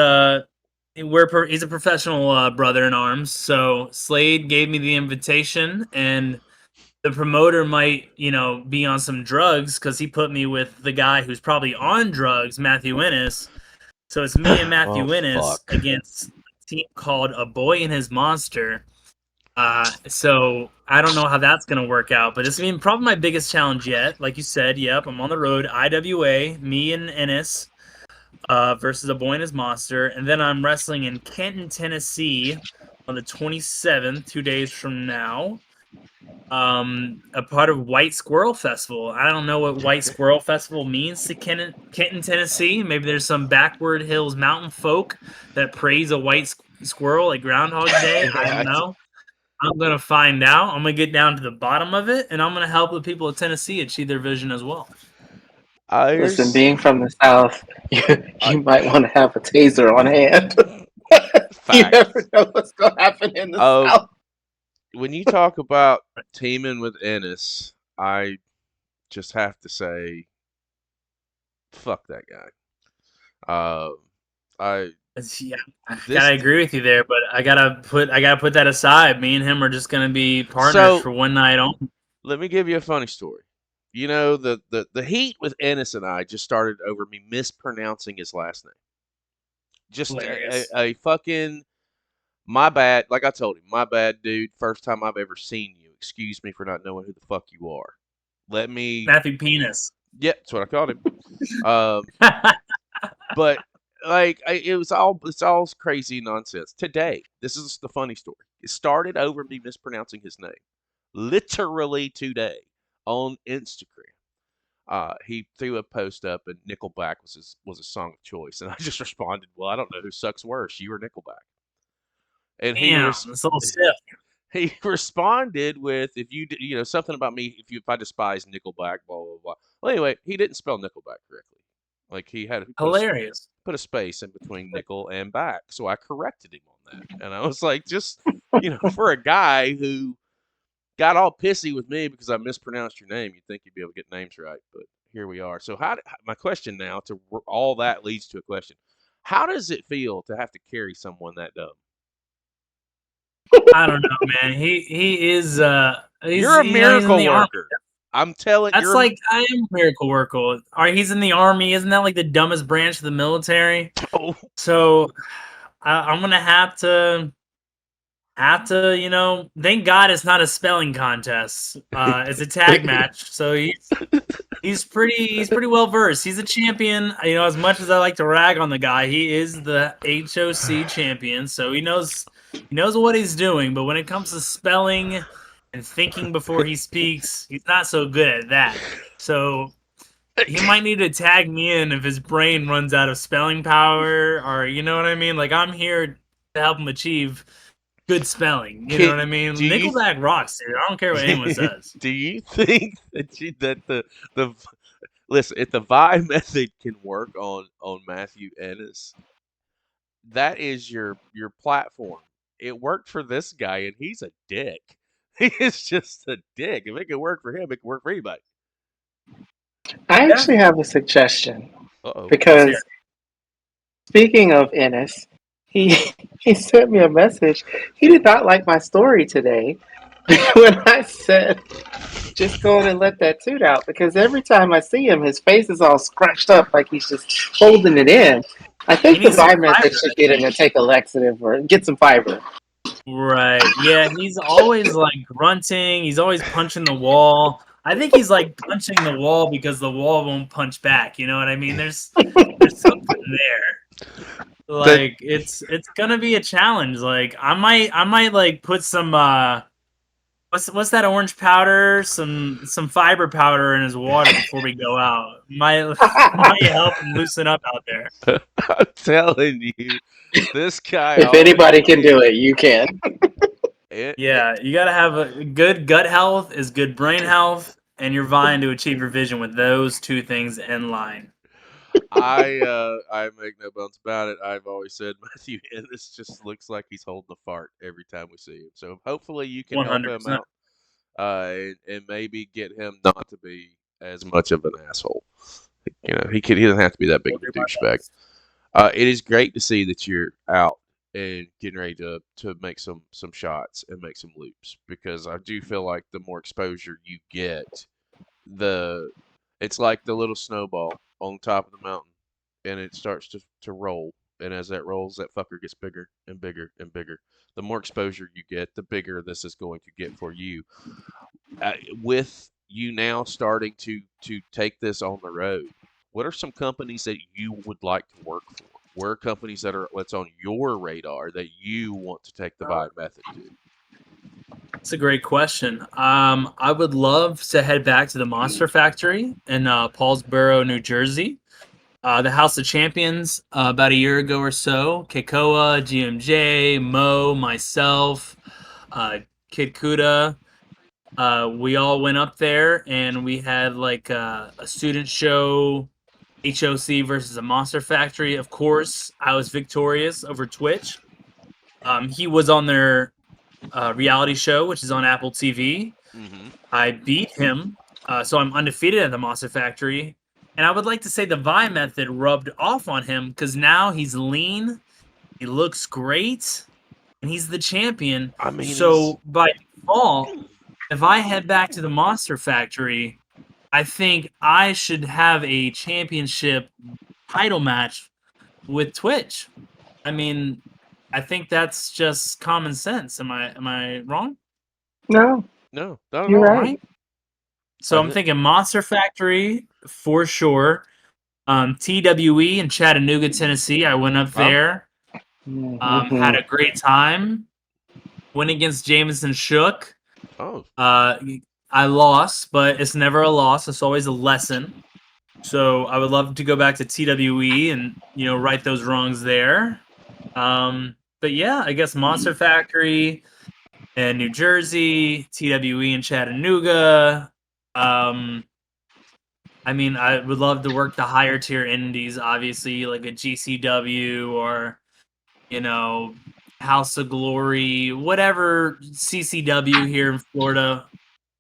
S3: he's a professional brother in arms. So Slade gave me the invitation, and the promoter might, be on some drugs because he put me with the guy who's probably on drugs, Matthew Ennis. So it's me and Matthew
S1: Oh,
S3: Ennis
S1: fuck.
S3: against team called A Boy and His Monster. So I don't know how that's gonna work out, but it's been probably my biggest challenge yet. Like you said, yep, I'm on the road. IWA, me and Ennis, versus A Boy and His Monster, and then I'm wrestling in Kenton, Tennessee, on the 27th, 2 days from now. A part of White Squirrel Festival. I don't know what White Squirrel Festival means to Kenton, Tennessee. Maybe there's some backward hills mountain folk that praise a white squirrel like Groundhog Day. I don't know. I'm gonna find out. I'm gonna get down to the bottom of it, and I'm gonna help the people of Tennessee achieve their vision as well.
S2: Listen, being from the South, you might want to have a taser on hand. You
S1: Fact.
S2: never know what's going to happen in the South.
S1: When you talk about teaming with Ennis, I just have to say, fuck that guy.
S3: Yeah, I gotta agree with you there, but I gotta put that aside. Me and him are just gonna be partners for one night only.
S1: Let me give you a funny story. You know, the heat with Ennis and I just started over me mispronouncing his last name. Just a fucking, my bad. Like I told him, my bad, dude. First time I've ever seen you. Excuse me for not knowing who the fuck you are.
S3: Matthew Penis.
S1: Yeah, that's what I called him. But like, it's all crazy nonsense. Today, this is the funny story. It started over me mispronouncing his name. Literally today on Instagram, he threw a post up, and Nickelback was a song of choice, and I just responded, "Well, I don't know who sucks worse, you or Nickelback." And he responded with, "If you know something about me, if I despise Nickelback, blah blah blah." Well, anyway, he didn't spell Nickelback correctly. Like he put a space in between nickel and back, so I corrected him on that, and I was like, just for a guy who got all pissy with me because I mispronounced your name, you'd think you'd be able to get names right, but here we are. So my question now, all that leads to a question: how does it feel to have to carry someone that dumb?
S3: I don't know, man. He is.
S1: You're a miracle worker. I'm telling you.
S3: That's like, I am a miracle worker. He's in the army. Isn't that like the dumbest branch of the military?
S1: Oh.
S3: So I'm gonna have to, thank God it's not a spelling contest. It's a tag match. So he's pretty well versed. He's a champion. As much as I like to rag on the guy, he is the HOC champion. So he knows what he's doing. But when it comes to spelling and thinking before he speaks, he's not so good at that. So he might need to tag me in if his brain runs out of spelling power, or you know what I mean? Like, I'm here to help him achieve good spelling. You know what I mean? Nickelback rocks, dude. I don't care what anyone says.
S1: Do you think that the listen, if the Vai method can work on Matthew Ennis, that is your platform. It worked for this guy, and he's a dick. He is just a dick. If it can work for him, it can work for anybody.
S2: I actually have a suggestion.
S1: Uh-oh.
S2: Because speaking of Ennis, he sent me a message. He did not like my story today when I said, just go and let that toot out. Because every time I see him, his face is all scratched up like he's just holding it in. I think the Vai method should get him to take a laxative or get some fiber.
S3: Right. Yeah, he's always like grunting. He's always punching the wall. I think he's like punching the wall because the wall won't punch back. You know what I mean? There's something there. Like, it's gonna be a challenge. Like, I might like put some what's that orange powder? Some fiber powder in his water before we go out. Might help him loosen up out there.
S1: I'm telling you, this guy.
S2: If anybody can do it, you can.
S3: Yeah, you gotta have a good gut health is good brain health, and you're vying to achieve your vision with those two things in line.
S1: I make no bones about it. I've always said Matthew Ennis just looks like he's holding a fart every time we see him. So hopefully you can 100%. Help him out, and maybe get him not to be as much of an asshole. He doesn't have to be that big of a douchebag. It is great to see that you're out and getting ready to make some shots and make some loops, because I do feel like the more exposure you get, it's like the little snowball on top of the mountain, and it starts to roll, And as that rolls, that fucker gets bigger and bigger and bigger. The more exposure you get, the bigger this is going to get for you. With you now starting to take this on the road, what are some companies that you would like to work for? Where are companies what's on your radar that you want to take the Vai Method to?
S3: It's a great question. I would love to head back to the Monster Factory in Paulsboro, New Jersey. The House of Champions about a year ago or so. Keikoa, GMJ, Mo, myself, Kid Kuda. We all went up there and we had like a student show, HOC versus a Monster Factory. Of course, I was victorious over Twitch. He was on their reality show, which is on Apple TV.
S1: Mm-hmm.
S3: I beat him, so I'm undefeated at the Monster Factory. And I would like to say the Vai Method rubbed off on him because now he's lean, he looks great, and he's the champion.
S1: I mean,
S3: so by default, if I head back to the Monster Factory, I think I should have a championship title match with Twitch. I mean, I think that's just common sense. Am I wrong?
S2: No,
S1: no, not at
S2: you're
S1: all.
S2: right.
S3: So I'm thinking Monster Factory for sure. TWE in Chattanooga, Tennessee. I went up there. Had a great time. Went against Jameson Shook.
S1: Oh.
S3: I lost, but it's never a loss. It's always a lesson. So I would love to go back to TWE and right those wrongs there. But yeah, I guess Monster Factory in New Jersey, TWE in Chattanooga. I mean, I would love to work the higher tier indies, obviously, like a GCW or, House of Glory, whatever CCW here in Florida.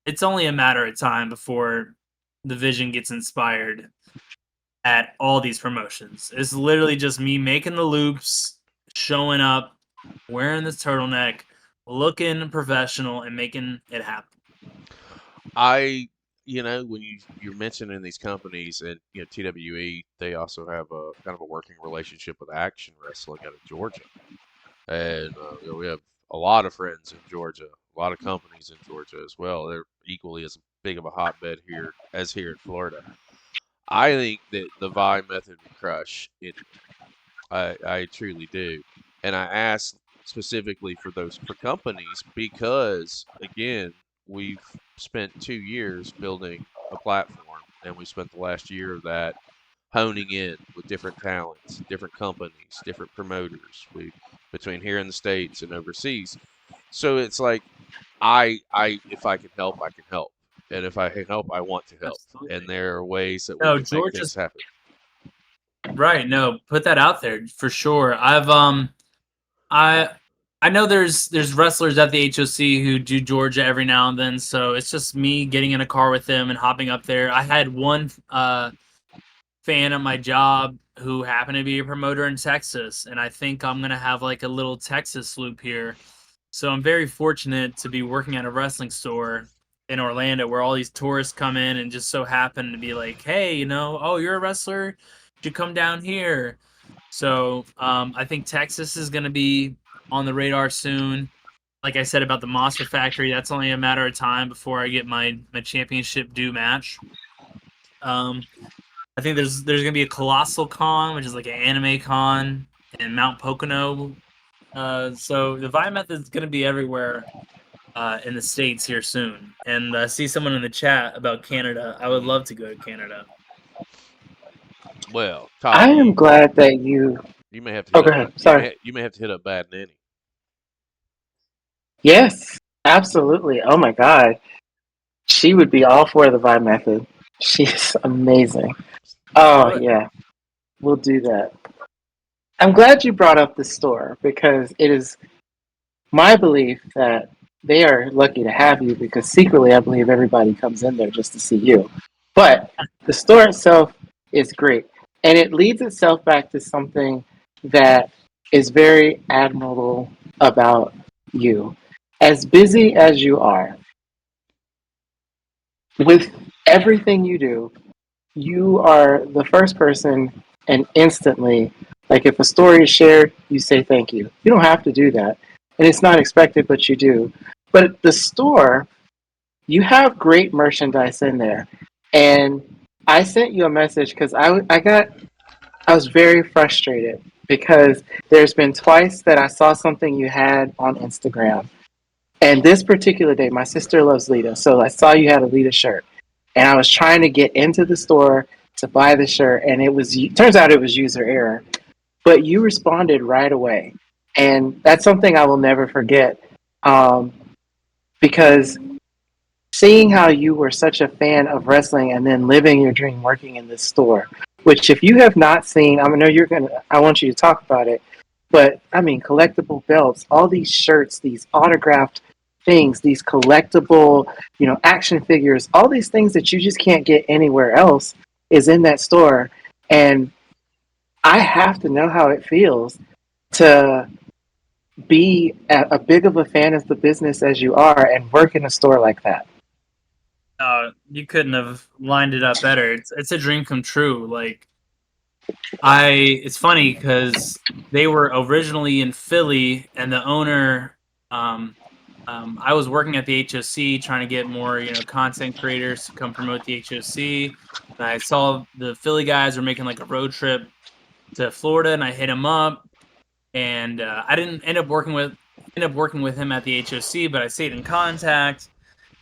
S3: It's only a matter of time before the vision gets inspired at all these promotions. It's literally just me making the loops, showing up, wearing this turtleneck, looking professional, and making it happen.
S1: When you're mentioning these companies and TWE, they also have a kind of a working relationship with Action Wrestling out of Georgia, and we have a lot of friends in Georgia, a lot of companies in Georgia as well. They're equally as big of a hotbed here as here in Florida. I think that the Vai Method would crush it. I truly do, and I ask specifically for companies because again, we've spent 2 years building a platform, and we spent the last year of that honing in with different talents, different companies, different promoters. Between here in the States and overseas. So it's like if I can help, I can help. And if I can help, I want to help.
S3: Absolutely.
S1: And there are ways that we can make things happen.
S3: Right, no, put that out there for sure. I know there's wrestlers at the HOC who do Georgia every now and then, so it's just me getting in a car with them and hopping up there. I had one fan at my job who happened to be a promoter in Texas, and I think I'm gonna have like a little Texas loop here. So I'm very fortunate to be working at a wrestling store in Orlando where all these tourists come in and just so happen to be like, hey, oh, you're a wrestler, you come down here. So I think Texas is gonna be on the radar soon. Like I said about the Monster Factory, that's only a matter of time before I get my championship due match. I think there's gonna be a Colossal Con, which is like an anime con in Mount Pocono. So the Vai Method is gonna be everywhere in the States here soon. And I see someone in the chat about Canada. I would love to go to Canada.
S1: Well, Todd,
S2: I am glad that you
S1: may have to.
S2: Oh, go ahead. Sorry.
S1: You may have to hit up Bad Nanny.
S2: Yes, absolutely. Oh my God, she would be all for the Vai Method. She's amazing. Oh yeah, we'll do that. I'm glad you brought up the store because it is my belief that they are lucky to have you because secretly I believe everybody comes in there just to see you. But the store itself is great. And it leads itself back to something that is very admirable about you. As busy as you are, with everything you do, you are the first person and instantly Like if a story is shared, you say thank you. You don't have to do that. And it's not expected, but you do. But at the store, you have great merchandise in there. And I sent you a message because I was very frustrated because there's been twice that I saw something you had on Instagram. And this particular day, my sister loves Lita. So I saw you had a Lita shirt. And I was trying to get into the store to buy the shirt. And turns out it was user error. But you responded right away. And that's something I will never forget. Um, because seeing how you were such a fan of wrestling and then living your dream working in this store, which if you have not seen, I want you to talk about it, but I mean, collectible belts, all these shirts, these autographed things, these collectible, action figures, all these things that you just can't get anywhere else is in that store. And I have to know how it feels to be a big of a fan of the business as you are and work in a store like that.
S3: You couldn't have lined it up better. It's a dream come true. Like it's funny because they were originally in Philly, and the owner, I was working at the HOC trying to get more, content creators to come promote the HOC. And I saw the Philly guys were making like a road trip to Florida, and I hit him up, and I didn't end up working with him at the HOC, but I stayed in contact.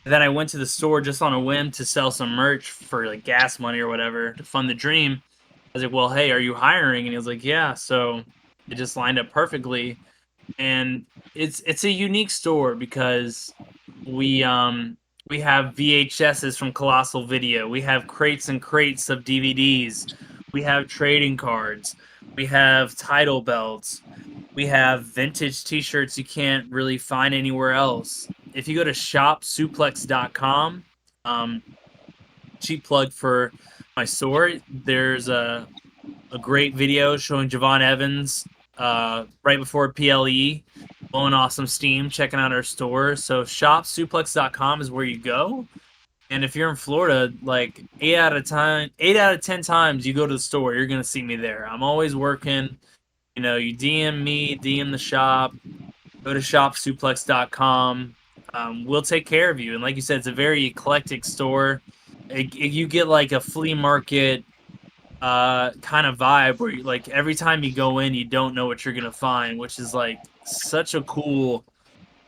S3: And then I went to the store just on a whim to sell some merch for like gas money or whatever to fund the dream. I was like, well, hey, are you hiring? And he was like, yeah. So it just lined up perfectly. And it's a unique store because we have VHSs from Colossal Video. We have crates and crates of DVDs. We have trading cards. We have title belts. We have vintage t-shirts you can't really find anywhere else. If you go to shopsuplex.com, cheap plug for my store, there's a great video showing Javon Evans right before PLE, blowing off some steam, checking out our store. So shopsuplex.com is where you go. And if you're in Florida, like 8 out of 10 times you go to the store, you're going to see me there. I'm always working. You DM me, DM the shop, go to shopsuplex.com. We'll take care of you. And like you said, it's a very eclectic store. You get like a flea market kind of vibe where like every time you go in, you don't know what you're going to find, which is like such a cool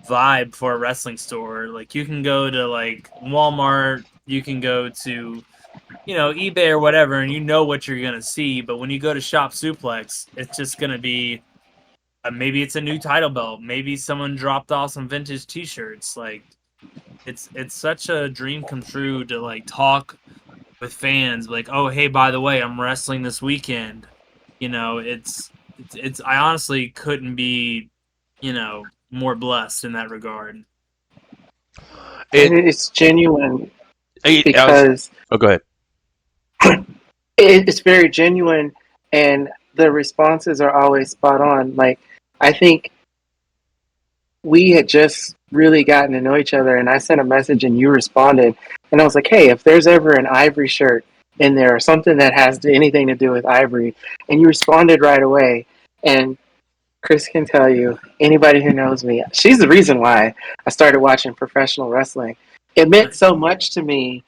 S3: vibe for a wrestling store. Like you can go to like Walmart, you can go to eBay or whatever, and you know what you're gonna see. But when you go to Shop Suplex, it's just gonna be maybe it's a new title belt, maybe someone dropped off some vintage T-shirts. Like it's such a dream come true to like talk with fans. Like, oh hey, by the way, I'm wrestling this weekend. It's I honestly couldn't be more blessed in that regard.
S2: And it's genuine
S1: oh,
S2: because
S1: go ahead.
S2: it's very genuine, and the responses are always spot on. Like I think we had just really gotten to know each other, and I sent a message and you responded, and I was like, hey, if there's ever an Ivory shirt in there or something that has anything to do with Ivory, and you responded right away. And Chris can tell you, anybody who knows me, she's the reason why I started watching professional wrestling. It meant so much to me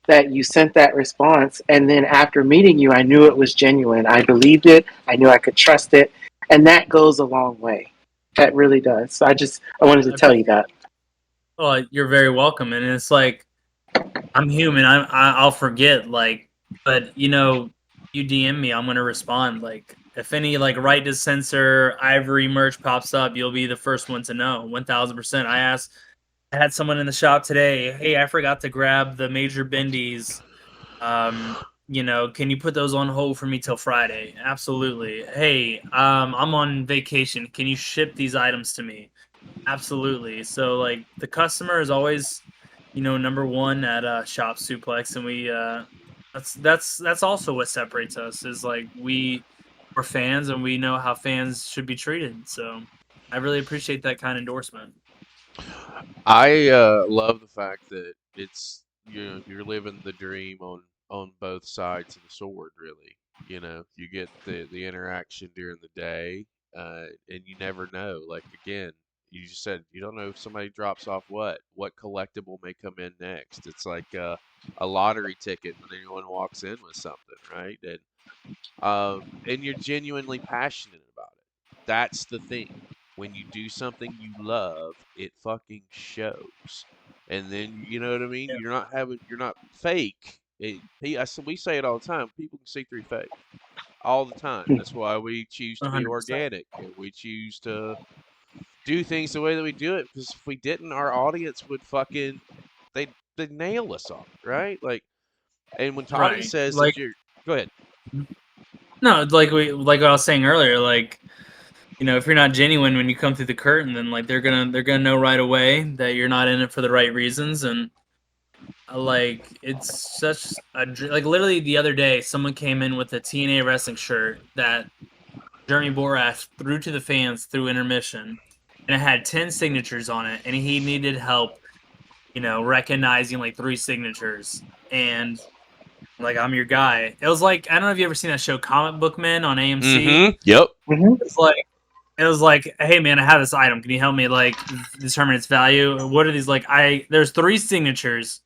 S2: that you sent that response, and then after meeting you, I knew it was genuine. I believed it. I knew I could trust it, and that goes a long way. That really does. So I wanted to tell you that.
S3: Well, you're very welcome, and it's like I'm human. I'll forget. Like, but you DM me, I'm gonna respond. Like, if any like right to censor Ivory merch pops up, you'll be the first one to know. 1000%. I had someone in the shop today. Hey, I forgot to grab the major bendies. Can you put those on hold for me till Friday? Absolutely. Hey, I'm on vacation. Can you ship these items to me? Absolutely. So like the customer is always, number one at Shop Suplex, and we that's also what separates us is like we're fans and we know how fans should be treated. So I really appreciate that kind of endorsement.
S1: I love the fact that it's you're living the dream on both sides of the sword, really. You know, you get the interaction during the day, and you never know. Like again, you just said you don't know if somebody drops off what collectible may come in next. It's like a lottery ticket when anyone walks in with something, right? And you're genuinely passionate about it. That's the thing. When you do something you love, it fucking shows. And then you know what I mean.
S3: Yeah.
S1: You're not fake. We say it all the time. People can see through fake all the time. That's why we choose to be
S3: 100%.
S1: organic and we choose to do things the way that we do it. Because if we didn't, our audience would fucking they'd nail us on it, right? Like, and when Toddy
S3: Right.
S1: says
S3: Like
S1: that you're, go ahead.
S3: no, like what I was saying earlier, like if you're not genuine when you come through the curtain, then like they're gonna know right away that you're not in it for the right reasons, and like it's such like literally the other day someone came in with a TNA wrestling shirt that Jeremy Borash threw to the fans through intermission, and it had 10 signatures on it, and he needed help, recognizing like 3 signatures, and like I'm your guy. It was like I don't know if you ever seen that show Comic Book Men on AMC.
S1: Mm-hmm. Yep.
S2: Mm-hmm.
S3: It was like, hey man, I have this item. Can you help me like determine its value? What are these like? There's 3 signatures,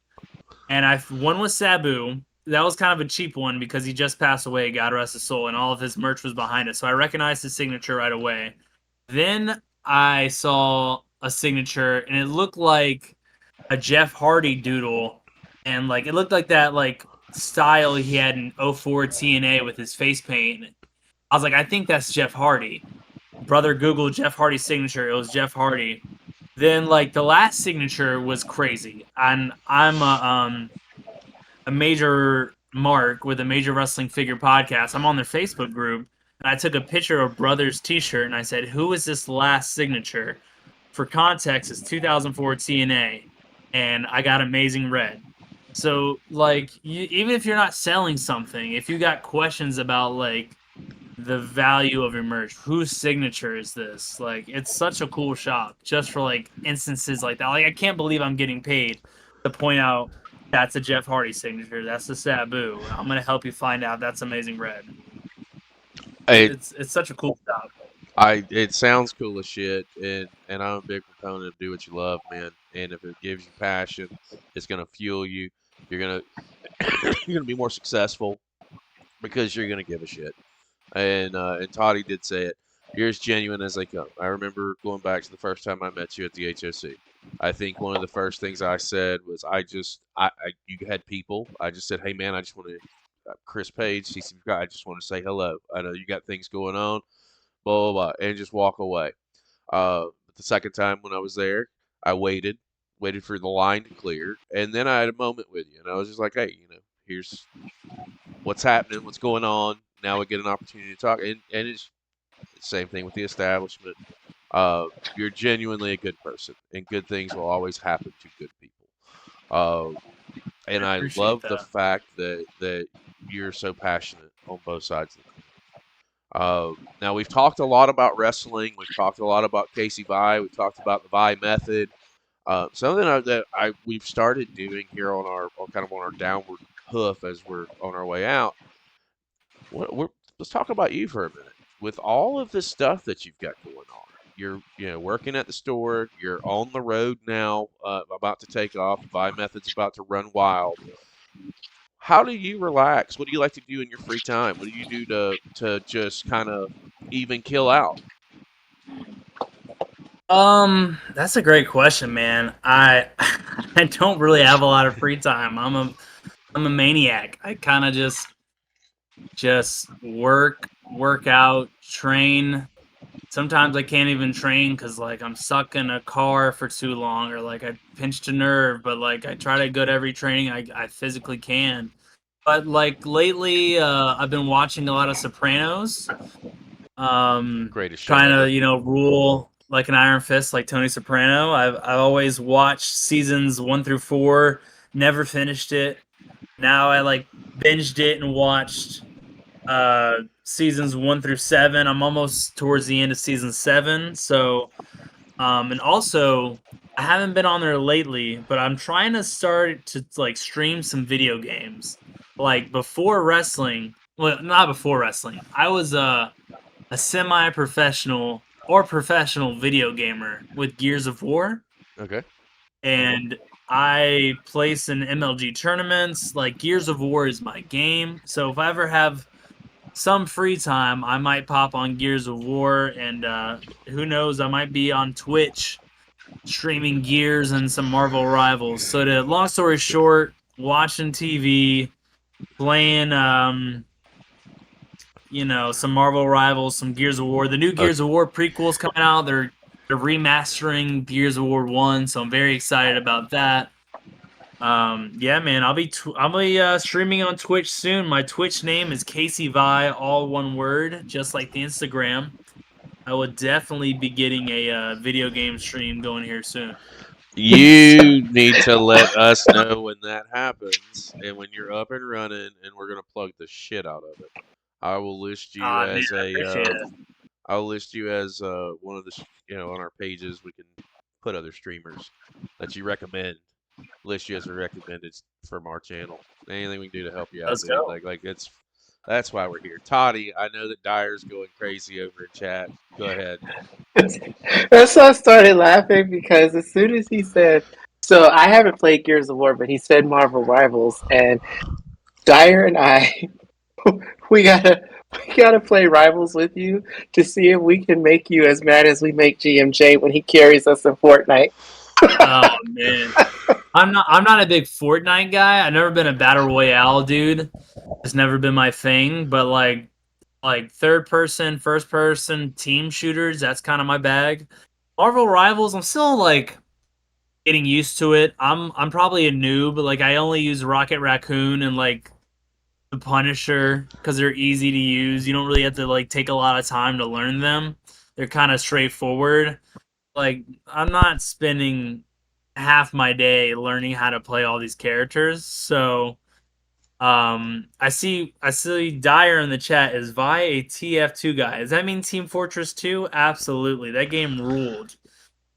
S3: and one was Sabu. That was kind of a cheap one because he just passed away, God rest his soul, and all of his merch was behind it. So I recognized his signature right away. Then I saw a signature, and it looked like a Jeff Hardy doodle, and like it looked like that like style he had in '04 TNA with his face paint. I was like, I think that's Jeff Hardy. Brother Google Jeff Hardy's signature. It was Jeff Hardy. Then like the last signature was crazy, and I'm a major mark with a major wrestling figure podcast. I'm on their Facebook group, and I took a picture of Brother's T-shirt, and I said, "Who is this last signature?" For context, it's 2004 TNA, and I got Amazing Red. So like, even if you're not selling something, if you got questions about like the value of your merch, whose signature is this? Like, it's such a cool shop just for like instances like that. Like, I can't believe I'm getting paid to point out that's a Jeff Hardy signature. That's a Sabu. I'm gonna help you find out that's Amazing Red.
S1: It
S3: It's such a cool shop.
S1: it sounds cool as shit, and I'm a big proponent of do what you love, man. And if it gives you passion, it's gonna fuel you. You're gonna you're gonna be more successful because you're gonna give a shit. And Toddy did say it. You're as genuine as they come. I remember going back to the first time I met you at the HOC. I think one of the first things I said was you had people. I just said, hey man, I just want to Chris Page, CC I just want to say hello. I know you got things going on, blah blah blah, and just walk away. The second time when I was there, I waited for the line to clear, and then I had a moment with you, and I was just like, hey, here's what's happening, what's going on. Now we get an opportunity to talk, and it's the same thing with the establishment. You're genuinely a good person, and good things will always happen to good people. And I love the fact that you're so passionate on both sides of the coin. Now we've talked a lot about wrestling. We've talked a lot about Casey Vai. We've talked about the Vai Method. Something that we've started doing here on our downward hoof as we're on our way out. Let's talk about you for a minute. With all of this stuff that you've got going on, you're working at the store. You're on the road now, about to take off. Vai Method's about to run wild. How do you relax? What do you like to do in your free time? What do you do to just kind of even kill out?
S3: That's a great question, man. I I don't really have a lot of free time. I'm a maniac. I kind of just work out, train. Sometimes I can't even train because like I'm stuck in a car for too long, or like I pinched a nerve. But like I try to go to every training I physically can. But like lately, I've been watching a lot of Sopranos.
S1: Greatest show
S3: Trying
S1: ever.
S3: to rule like an iron fist, like Tony Soprano. I've always watched seasons 1 through 4. Never finished it. Now I like binged it and watched seasons 1 through 7. I'm almost towards the end of season 7. So, and also I haven't been on there lately, but I'm trying to start to like stream some video games. Like before wrestling, well, not before wrestling. I was a semi-professional or professional video gamer with Gears of War,
S1: Okay.
S3: and I place in MLG tournaments. Like Gears of War is my game, so if I ever have some free time, I might pop on Gears of War, and who knows, I might be on Twitch streaming Gears and some Marvel Rivals. So, to long story short, watching TV, playing some Marvel Rivals, some Gears of War. The new Gears of War prequels coming out. They're remastering Gears of War 1, so I'm very excited about that. Yeah, man, I'll be streaming on Twitch soon. My Twitch name is Casey Vai, all one word, just like the Instagram. I will definitely be getting a video game stream going here soon.
S1: You need to let us know when that happens and when you're up and running, and we're gonna plug the shit out of it. I will list you
S3: Man,
S1: as
S3: I appreciate it.
S1: I'll list you as one of the on our pages. We can put other streamers that you recommend. List you as a recommended from our channel. Anything we can do to help you out,
S3: Let's
S1: dude.
S3: go.
S1: Like that's why we're here. Toddy, I know that Dyer's going crazy over in chat. Go ahead.
S2: That's why I started laughing because as soon as he said, so I haven't played Gears of War, but he said Marvel Rivals, and Dyer and I, we gotta play Rivals with you to see if we can make you as mad as we make GMJ when he carries us in Fortnite.
S3: Oh man, I'm not a big Fortnite guy. I've never been a battle royale dude. It's never been my thing. But like third person, first person, team shooters, that's kind of my bag. Marvel Rivals, I'm still like getting used to it. I'm probably a noob, but like I only use Rocket Raccoon and like the Punisher because they're easy to use. You don't really have to like take a lot of time to learn them. They're kind of straightforward. Like I'm not spending half my day learning how to play all these characters. So I see Dyer in the chat. Is Vi a TF2 guy? Does that mean Team Fortress 2? Absolutely. That game ruled.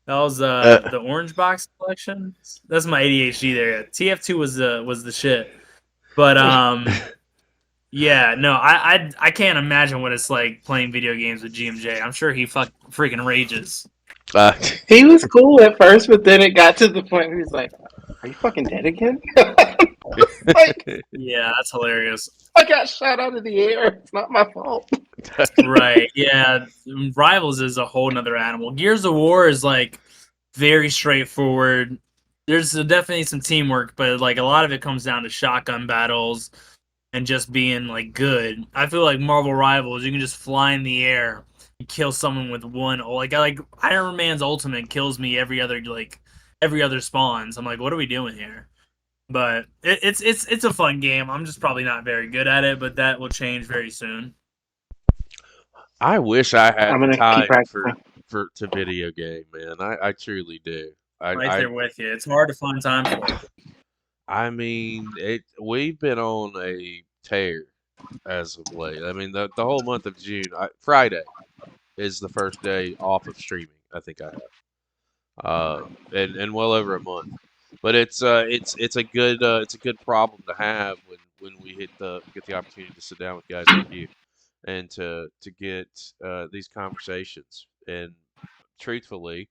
S3: That was the Orange Box collection. That's my ADHD there. TF2 was the shit. But yeah, no, I can't imagine what it's like playing video games with GMJ. I'm sure he freaking rages.
S2: He was cool at first, but then it got to the point where he's like, "Are you fucking dead again?" Like,
S3: Yeah, that's hilarious.
S2: I got shot out of the air. It's not my fault.
S3: Right. Yeah. Rivals is a whole nother animal. Gears of War is like very straightforward. There's definitely some teamwork, but like a lot of it comes down to shotgun battles and just being like good. I feel like Marvel Rivals, you can just fly in the air and kill someone with one. Like Iron Man's ultimate kills me every other spawns. I'm like, what are we doing here? But it's a fun game. I'm just probably not very good at it, but that will change very soon.
S1: I wish I had
S2: I'm
S1: the
S2: gonna keep
S1: time
S2: practicing.
S1: to video game, man. I truly do.
S3: Right there with you. It's hard to find time for it.
S1: I mean, we've been on a tear as of late. I mean, the whole month of June, Friday is the first day off of streaming. I think I have, and well over a month. But it's a good problem to have when we get the opportunity to sit down with guys like you and to get these conversations. And truthfully,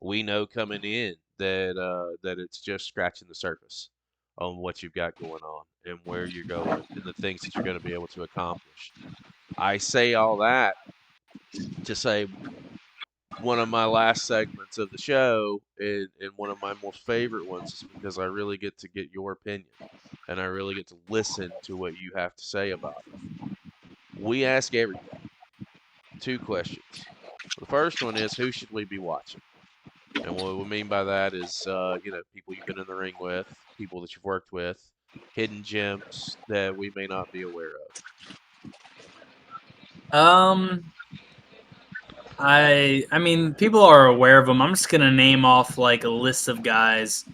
S1: we know coming in that it's just scratching the surface on what you've got going on and where you're going and the things that you're going to be able to accomplish. I say all that to say one of my last segments of the show and one of my most favorite ones is because I really get to get your opinion and I really get to listen to what you have to say about it. We ask everybody 2 questions. The first one is, who should we be watching? And what we mean by that is, people you've been in the ring with, people that you've worked with, hidden gems that we may not be aware of.
S3: I mean, people are aware of them. I'm just gonna name off like a list of guys.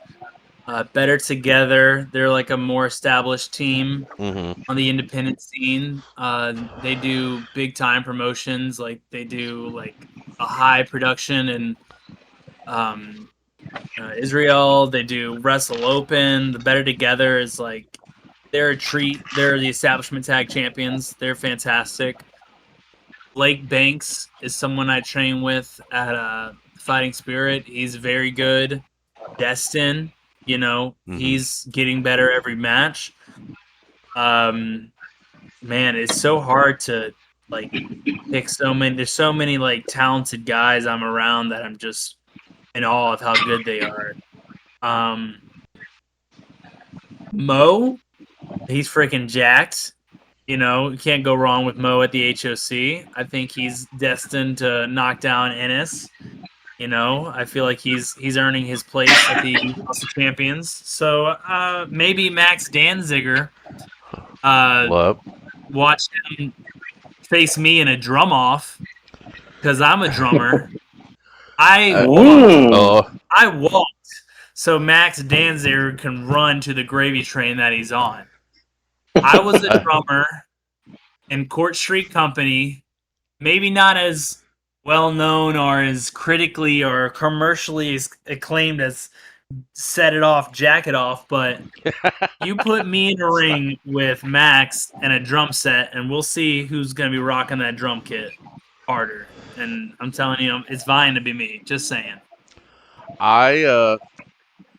S3: Better Together, they're like a more established team
S1: Mm-hmm.
S3: on the independent scene. They do big time promotions, like they do like a high production in Israel. They do Wrestle Open. The Better Together is like They're a treat. They're the establishment tag champions. They're fantastic. Blake Banks is someone I train with at Fighting Spirit. He's very good. Destin, he's getting better every match. Man, it's so hard to like pick so many. There's so many like talented guys I'm around that I'm just in awe of how good they are. Mo, he's freaking jacked. You can't go wrong with Mo at the HOC. I think he's destined to knock down Ennis. I feel like he's earning his place at the House of Champions. So maybe Max Danziger.
S1: Love.
S3: Watch him face me in a drum off because I'm a drummer. I walked so Max Danziger can run to the gravy train that he's on. I was a drummer in Court Street Company, maybe not as well known or as critically or commercially acclaimed as Set It Off, Jack It Off, but you put me in a ring with Max and a drum set, and we'll see who's going to be rocking that drum kit harder. And I'm telling you, it's vying to be me. Just saying.
S1: Hey,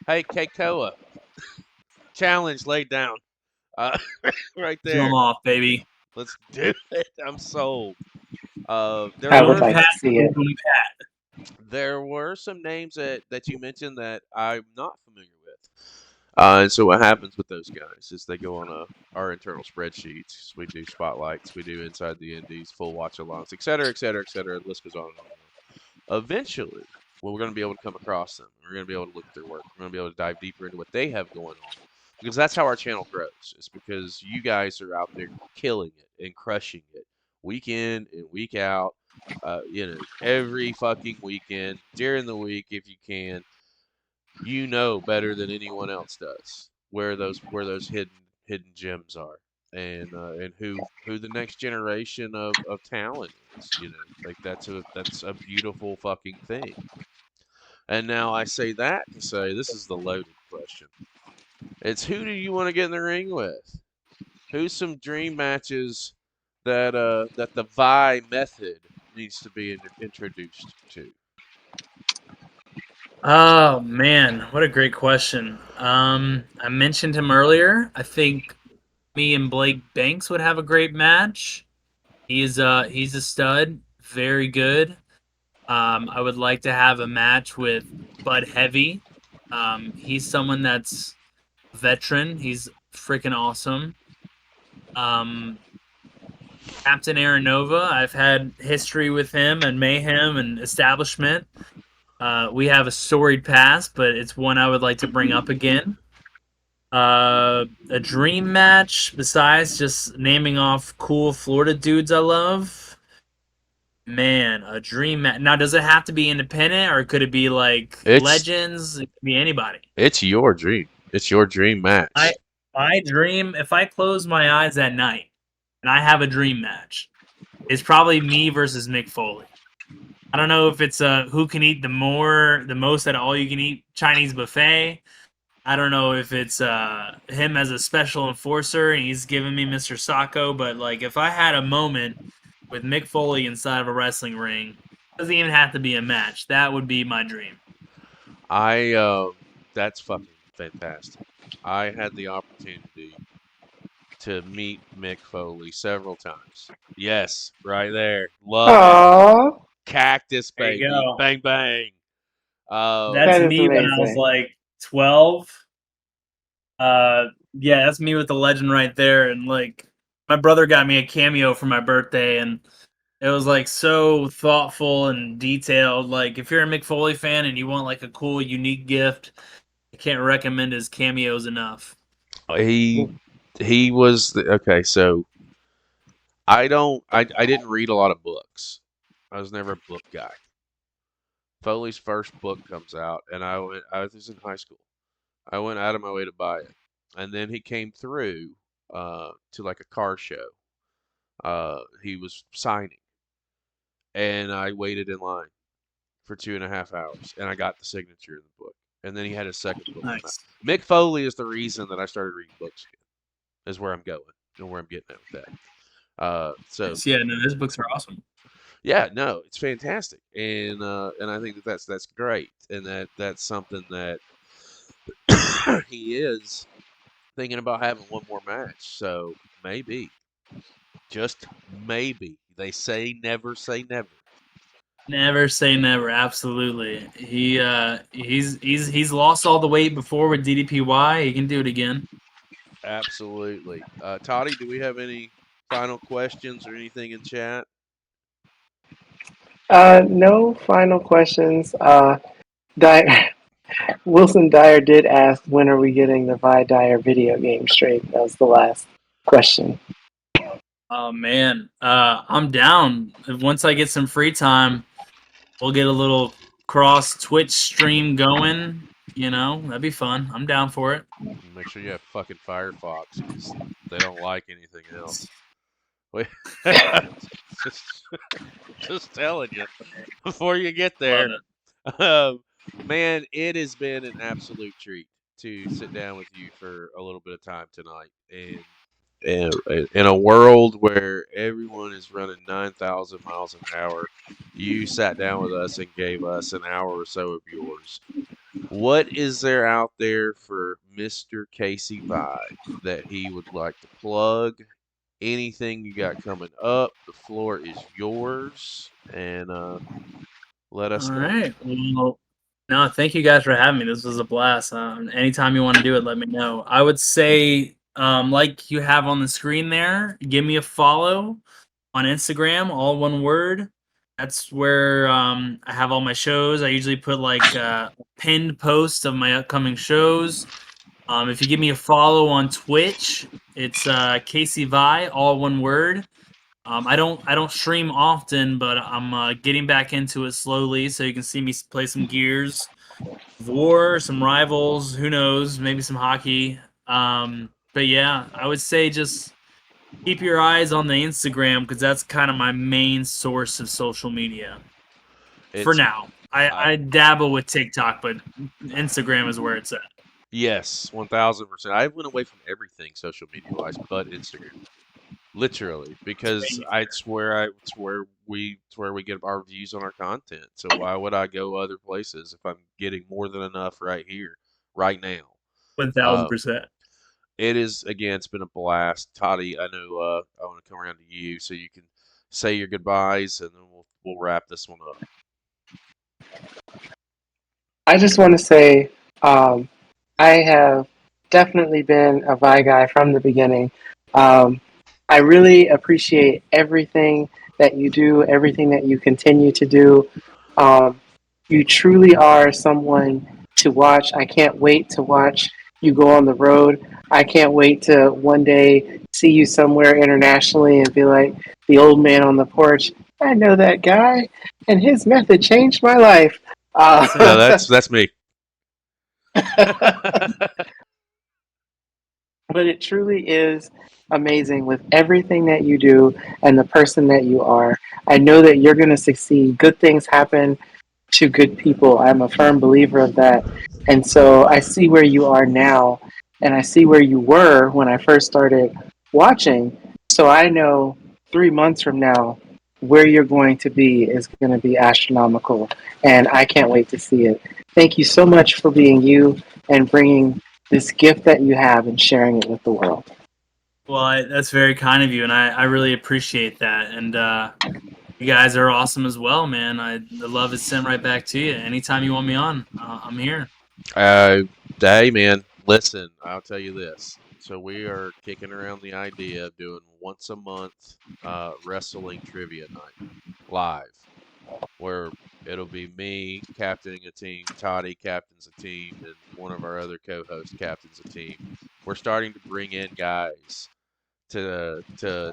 S1: Keikoa. Challenge laid down. Right there.
S3: Drum off, baby.
S1: Let's do it. I'm sold.
S2: I would like to see it.
S1: There were some names that you mentioned that I'm not familiar with. And so what happens with those guys is they go on our internal spreadsheets. We do spotlights. We do inside the indies, full watch alongs, et cetera, et cetera, et cetera. The list goes on and on. Eventually, we're going to be able to come across them. We're going to be able to look at their work. We're going to be able to dive deeper into what they have going on. Because that's how our channel grows. It's because you guys are out there killing it and crushing it week in and week out. Every fucking weekend, during the week if you can. You know better than anyone else does where those hidden gems are, and who the next generation of talent is. Like that's a beautiful fucking thing. And now I say that to say this is the loaded question. It's who do you want to get in the ring with? Who's some dream matches that the Vai Method needs to be introduced to?
S3: Oh man, what a great question. I mentioned him earlier. I think me and Blake Banks would have a great match. He's a stud, very good. I would like to have a match with Bud Heavy. He's someone that's a veteran. He's freaking awesome. Captain Aranova, I've had history with him and Mayhem and Establishment. We have a storied past, but it's one I would like to bring up again. A dream match, besides just naming off cool Florida dudes I love. Man, a dream match. Now, does it have to be independent, or could it be like legends? It could be anybody.
S1: It's your dream. It's your dream match.
S3: My dream, if I close my eyes at night and I have a dream match, it's probably me versus Mick Foley. I don't know if it's who can eat the most at all you can eat Chinese buffet. I don't know if it's him as a special enforcer and he's giving me Mr. Sacco, but like if I had a moment with Mick Foley inside of a wrestling ring, it doesn't even have to be a match. That would be my dream.
S1: That's fucking fantastic. I had the opportunity to meet Mick Foley several times. Yes, right there. Love it. Cactus, baby. Bang, bang.
S3: That's me when I was like 12. Yeah, that's me with the legend right there. And like, my brother got me a cameo for my birthday, and it was like so thoughtful and detailed. Like, if you're a Mick Foley fan and you want like a cool, unique gift, I can't recommend his cameos enough.
S1: He was okay. So I didn't read a lot of books. I was never a book guy. Foley's first book comes out, and I was in high school. I went out of my way to buy it, and then he came through to like a car show. He was signing, and I waited in line for 2.5 hours, and I got the signature in the book. And then he had his second book.
S3: Nice.
S1: Mick Foley is the reason that I started reading books again. is where I'm going and where I'm getting at with that. So
S3: Yeah, no, his books are awesome.
S1: yeah, no, it's fantastic, and I think that's great, and that's something that he is thinking about having one more match. So maybe, just maybe, they say never.
S3: Never say never. Absolutely. He's lost all the weight before with DDPY. He can do it again.
S1: Absolutely. Toddy, do we have any final questions or anything in chat?
S2: No final questions. Wilson Dyer did ask, when are we getting the Vi Dyer video game straight? That was the last question.
S3: Oh man, I'm down. Once I get some free time, we'll get a little cross Twitch stream going. You know, that'd be fun. I'm down for it.
S1: Make sure you have fucking Firefox because they don't like anything else. Wait, just, just telling you before you get
S3: Love
S1: there.
S3: it.
S1: Man, it has been an absolute treat to sit down with you for a little bit of time tonight. And in a world where everyone is running 9,000 miles an hour, you sat down with us and gave us an hour or so of yours. What is there out there for Mr. Casey Vai that he would like to plug? Anything you got coming up? The floor is yours, and let us
S3: All
S1: know.
S3: right. Well, no, thank you guys for having me. This was a blast. Anytime you want to do it, let me know. I would say, like you have on the screen there, give me a follow on Instagram, all one word. That's where I have all my shows. I usually put like a pinned post of my upcoming shows. If you give me a follow on Twitch, it's Casey Vai, all one word. I don't stream often, but I'm getting back into it slowly, so you can see me play some Gears, War, some Rivals. Who knows? Maybe some hockey. But yeah, I would say just keep your eyes on the Instagram because that's kind of my main source of social media for
S1: It's
S3: now. I dabble with TikTok, but Instagram is where it's at.
S1: Yes, 1,000%. I went away from everything social media wise but Instagram. Literally, because it's where we get our views on our content. So why would I go other places if I'm getting more than enough right here, right now?
S3: One thousand
S1: Uh,
S3: percent.
S1: it is again. It's been a blast, Toddy. I know. I want to come around to you so you can say your goodbyes, and then we'll wrap this one up.
S2: I just want to say I have definitely been a Vi guy from the beginning. Um, I really appreciate everything that you do, everything that you continue to do. Um, you truly are someone to watch. I can't wait to watch you go on the road. I can't wait to one day see you somewhere internationally and be like the old man on the porch. I know that guy, and his method changed my life.
S1: No, that's me.
S2: But it truly is amazing with everything that you do and the person that you are. I know that you're going to succeed. Good things happen to good people. I'm a firm believer of that. And so I see where you are now, and I see where you were when I first started watching. So I know 3 months from now, where you're going to be is going to be astronomical. And I can't wait to see it. Thank you so much for being you and bringing this gift that you have and sharing it with the world.
S3: Well, that's very kind of you, and I really appreciate that. And you guys are awesome as well, man. The love is sent right back to you. Anytime you want me on, I'm here.
S1: Hey man, listen, I'll tell you this. So we are kicking around the idea of doing once a month wrestling trivia night live, where it'll be me captaining a team, Toddy captains a team, and one of our other co-hosts captains a team. We're starting to bring in guys to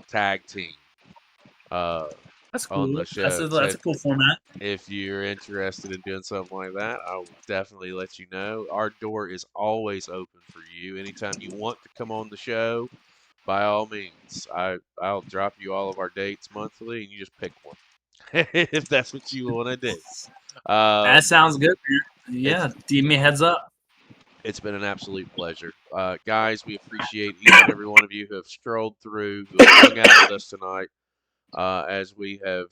S1: tag team uh,
S3: That's
S1: on
S3: cool.
S1: the show.
S3: That's
S1: So
S3: a cool format.
S1: if you're interested in doing something like that, I will definitely let you know. Our door is always open for you. Anytime you want to come on the show, by all means, I'll drop you all of our dates monthly, and you just pick one if that's what you want to do.
S3: That
S1: Um,
S3: sounds good, man.
S1: it's
S3: Yeah, give me a heads up.
S1: It's been an absolute pleasure. Guys, we appreciate each and every one of you who have strolled through, who have hung out with us tonight as we have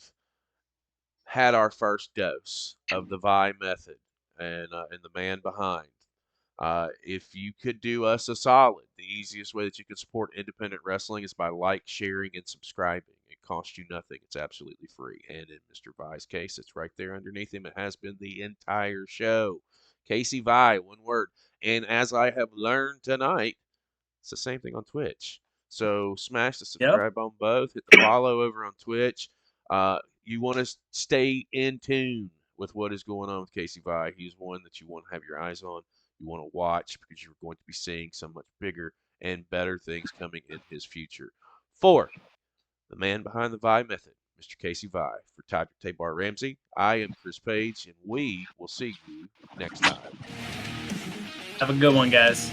S1: had our first dose of the Vai method and the man behind. If you could do us a solid, the easiest way that you can support independent wrestling is by sharing, and subscribing. It costs you nothing. It's absolutely free. And in Mr. Vai's case, it's right there underneath him. It has been the entire show. Casey Vai, one word. And as I have learned tonight, it's the same thing on Twitch. So smash the
S3: Yep.
S1: subscribe on both. Hit the follow over on Twitch. You want to stay in tune with what is going on with Casey Vai. He's one that you want to have your eyes on. You want to watch because you're going to be seeing some much bigger and better things coming in his future. For the man behind the Vai method, Mr. Casey Vai, for Tiger Tabar Ramsey, I am Chris Page, and we will see you next time.
S3: Have a good one, guys.